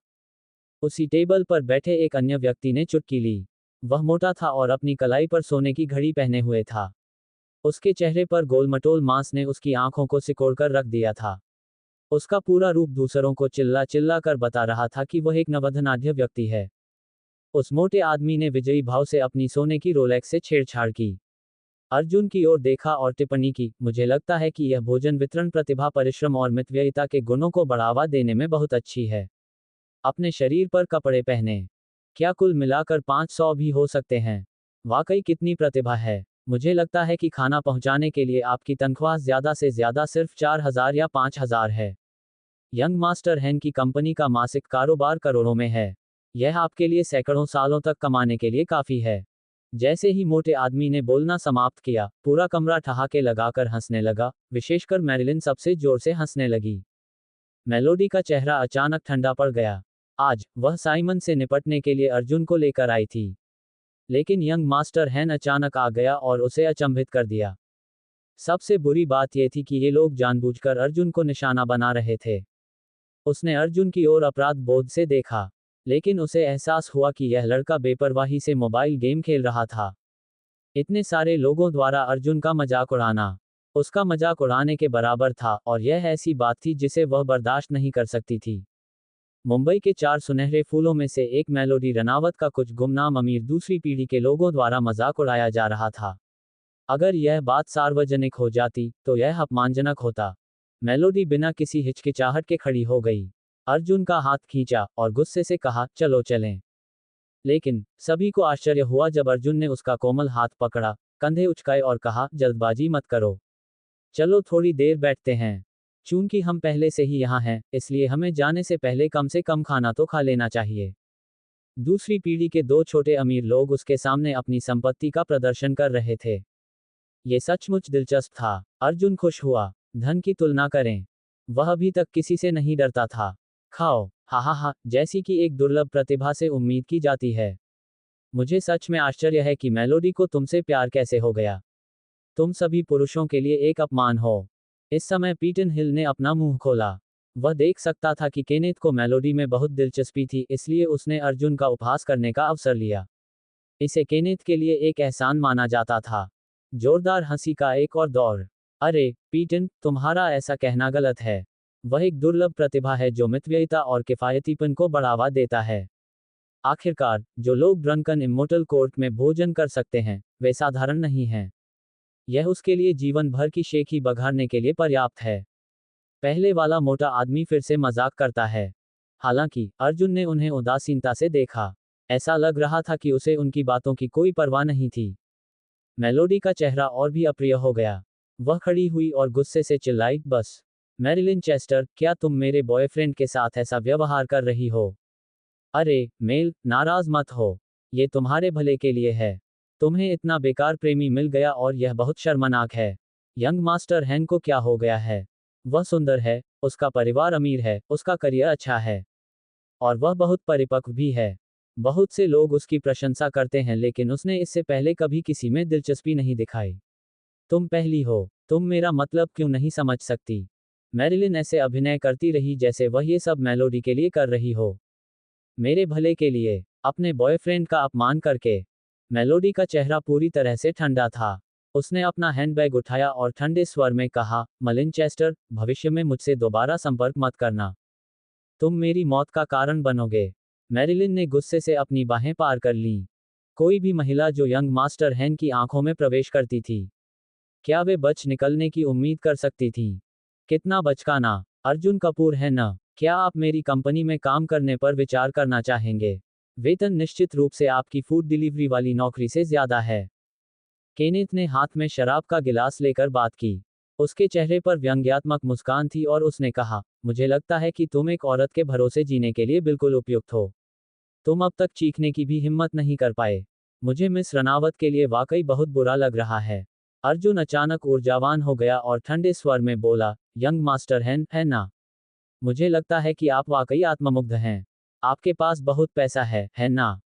S1: उसी टेबल पर बैठे एक अन्य व्यक्ति ने चुटकी ली। वह मोटा था और अपनी कलाई पर सोने की घड़ी पहने हुए था। उसके चेहरे पर गोलमटोल मांस ने उसकी आंखों को सिकोड़कर रख दिया था। उसका पूरा रूप दूसरों को चिल्ला चिल्ला कर बता रहा था कि वह एक नवधनाढ्य व्यक्ति है। उस मोटे आदमी ने विजयी भाव से अपनी सोने की रोलेक्स से छेड़छाड़ की। अर्जुन की ओर देखा और टिप्पणी की, मुझे लगता है कि यह भोजन वितरण प्रतिभा, परिश्रम और मितव्ययिता के गुणों को बढ़ावा देने में बहुत अच्छी है। अपने शरीर पर कपड़े पहने। क्या कुल मिलाकर 500 भी हो सकते हैं? वाकई कितनी प्रतिभा है। मुझे लगता है कि खाना पहुंचाने के लिए आपकी तनख्वाह ज्यादा से ज्यादा सिर्फ 4000 या 5000 है। यंग मास्टर हैन की कंपनी का मासिक कारोबार करोड़ों में है। यह आपके लिए सैकड़ों सालों तक कमाने के लिए काफी है। जैसे ही मोटे आदमी ने बोलना समाप्त किया, पूरा कमरा ठहाके लगाकर हंसने लगा, विशेषकर मैरिलिन सबसे जोर से हंसने लगी। मेलोडी का चेहरा अचानक ठंडा पड़ गया। आज वह साइमन से निपटने के लिए अर्जुन को लेकर आई थी, लेकिन यंग मास्टर हैन अचानक आ गया और उसे अचंभित कर दिया। सबसे बुरी बात यह थी कि ये लोग जानबूझकर अर्जुन को निशाना बना रहे थे। उसने अर्जुन की ओर अपराध बोध से देखा, लेकिन उसे एहसास हुआ कि यह लड़का बेपरवाही से मोबाइल गेम खेल रहा था। इतने सारे लोगों द्वारा अर्जुन का मजाक उड़ाना उसका मजाक उड़ाने के बराबर था, और यह ऐसी बात थी जिसे वह बर्दाश्त नहीं कर सकती थी। मुंबई के 4 सुनहरे फूलों में से एक मेलोडी रनावत का कुछ गुमनाम अमीर दूसरी पीढ़ी के लोगों द्वारा मजाक उड़ाया जा रहा था। अगर यह बात सार्वजनिक हो जाती, तो यह अपमानजनक होता। मेलोडी बिना किसी हिचकिचाहट के खड़ी हो गई। अर्जुन का हाथ खींचा और गुस्से से कहा, चलो चलें। लेकिन सभी को आश्चर्य हुआ जब अर्जुन ने उसका कोमल हाथ पकड़ा, कंधे उचकाए और कहा, जल्दबाजी मत करो। चलो थोड़ी देर बैठते हैं। चूंकि हम पहले से ही यहाँ हैं, इसलिए हमें जाने से कम खाना तो खा लेना चाहिए। दूसरी पीढ़ी के दो छोटे अमीर लोग उसके सामने अपनी संपत्ति का प्रदर्शन कर रहे थे। ये सचमुच दिलचस्प था। अर्जुन खुश हुआ। धन की तुलना करें। वह अभी तक किसी से नहीं डरता था। खाओ, हा हा हा, जैसी कि एक दुर्लभ प्रतिभा से उम्मीद की जाती है। मुझे सच में आश्चर्य है कि मेलोडी को तुमसे प्यार कैसे हो गया। तुम सभी पुरुषों के लिए एक अपमान हो। इस समय पीटन हिल ने अपना मुंह खोला। वह देख सकता था कि केनेथ को मेलोडी में बहुत दिलचस्पी थी, इसलिए उसने अर्जुन का उपहास करने का अवसर लिया। इसे केनेथ के लिए एक एहसान माना जाता था। जोरदार हंसी का एक और दौर। अरे पीटन, तुम्हारा ऐसा कहना गलत है। वह एक दुर्लभ प्रतिभा है जो मितव्ययिता और किफायतीपन को बढ़ावा देता है। आखिरकार, जो लोग ड्रंकन इमोर्टल कोर्ट में भोजन कर सकते हैं, वे साधारण नहीं हैं। यह उसके लिए जीवन भर की शेखी बघाड़ने के लिए पर्याप्त है। पहले वाला मोटा आदमी फिर से मजाक करता है। हालांकि अर्जुन ने उन्हें उदासीनता से देखा। ऐसा लग रहा था कि उसे उनकी बातों की कोई परवाह नहीं थी। मेलोडी का चेहरा और भी अप्रिय हो गया। वह खड़ी हुई और गुस्से से चिल्लाई, बस। मैरिलिन चेस्टर, क्या तुम मेरे बॉयफ्रेंड के साथ ऐसा व्यवहार कर रही हो? अरे मेल, नाराज मत हो। ये तुम्हारे भले के लिए है। तुम्हें इतना बेकार प्रेमी मिल गया और यह बहुत शर्मनाक है। यंग मास्टर हैन को क्या हो गया है? वह सुंदर है, उसका परिवार अमीर है, उसका करियर अच्छा है, और वह बहुत परिपक्व भी है। बहुत से लोग उसकी प्रशंसा करते हैं, लेकिन उसने इससे पहले कभी किसी में दिलचस्पी नहीं दिखाई। तुम पहली हो। तुम मेरा मतलब क्यों नहीं समझ सकती? मैरिलिन ऐसे अभिनय करती रही जैसे वह ये सब मेलोडी के लिए कर रही हो। मेरे भले के लिए, अपने बॉयफ्रेंड का अपमान करके। मेलोडी का चेहरा पूरी तरह से ठंडा था। उसने अपना हैंडबैग उठाया और ठंडे स्वर में कहा, मलिन चेस्टर, भविष्य में मुझसे दोबारा संपर्क मत करना। तुम मेरी मौत का कारण बनोगे। मैरिलिन ने गुस्से से अपनी बाहें पार कर लीं। कोई भी महिला जो यंग मास्टर हैन की आंखों में प्रवेश करती थी, क्या वे बच निकलने की उम्मीद कर सकती थी? कितना बचकाना। अर्जुन कपूर है न। क्या आप मेरी कंपनी में काम करने पर विचार करना चाहेंगे? वेतन निश्चित रूप से आपकी फूड डिलीवरी वाली नौकरी से ज्यादा है। केनेथ ने हाथ में शराब का गिलास लेकर बात की। उसके चेहरे पर व्यंग्यात्मक मुस्कान थी और उसने कहा, मुझे लगता है कि तुम एक औरत के भरोसे जीने के लिए बिल्कुल उपयुक्त हो। तुम अब तक चीखने की भी हिम्मत नहीं कर पाए। मुझे मिस रनावत के लिए वाकई बहुत बुरा लग रहा है। अर्जुन अचानक ऊर्जावान हो गया और ठंडे स्वर में बोला, यंग मास्टर है ना? मुझे लगता है कि आप वाकई आत्ममुग्ध हैं। आपके पास बहुत पैसा है ना?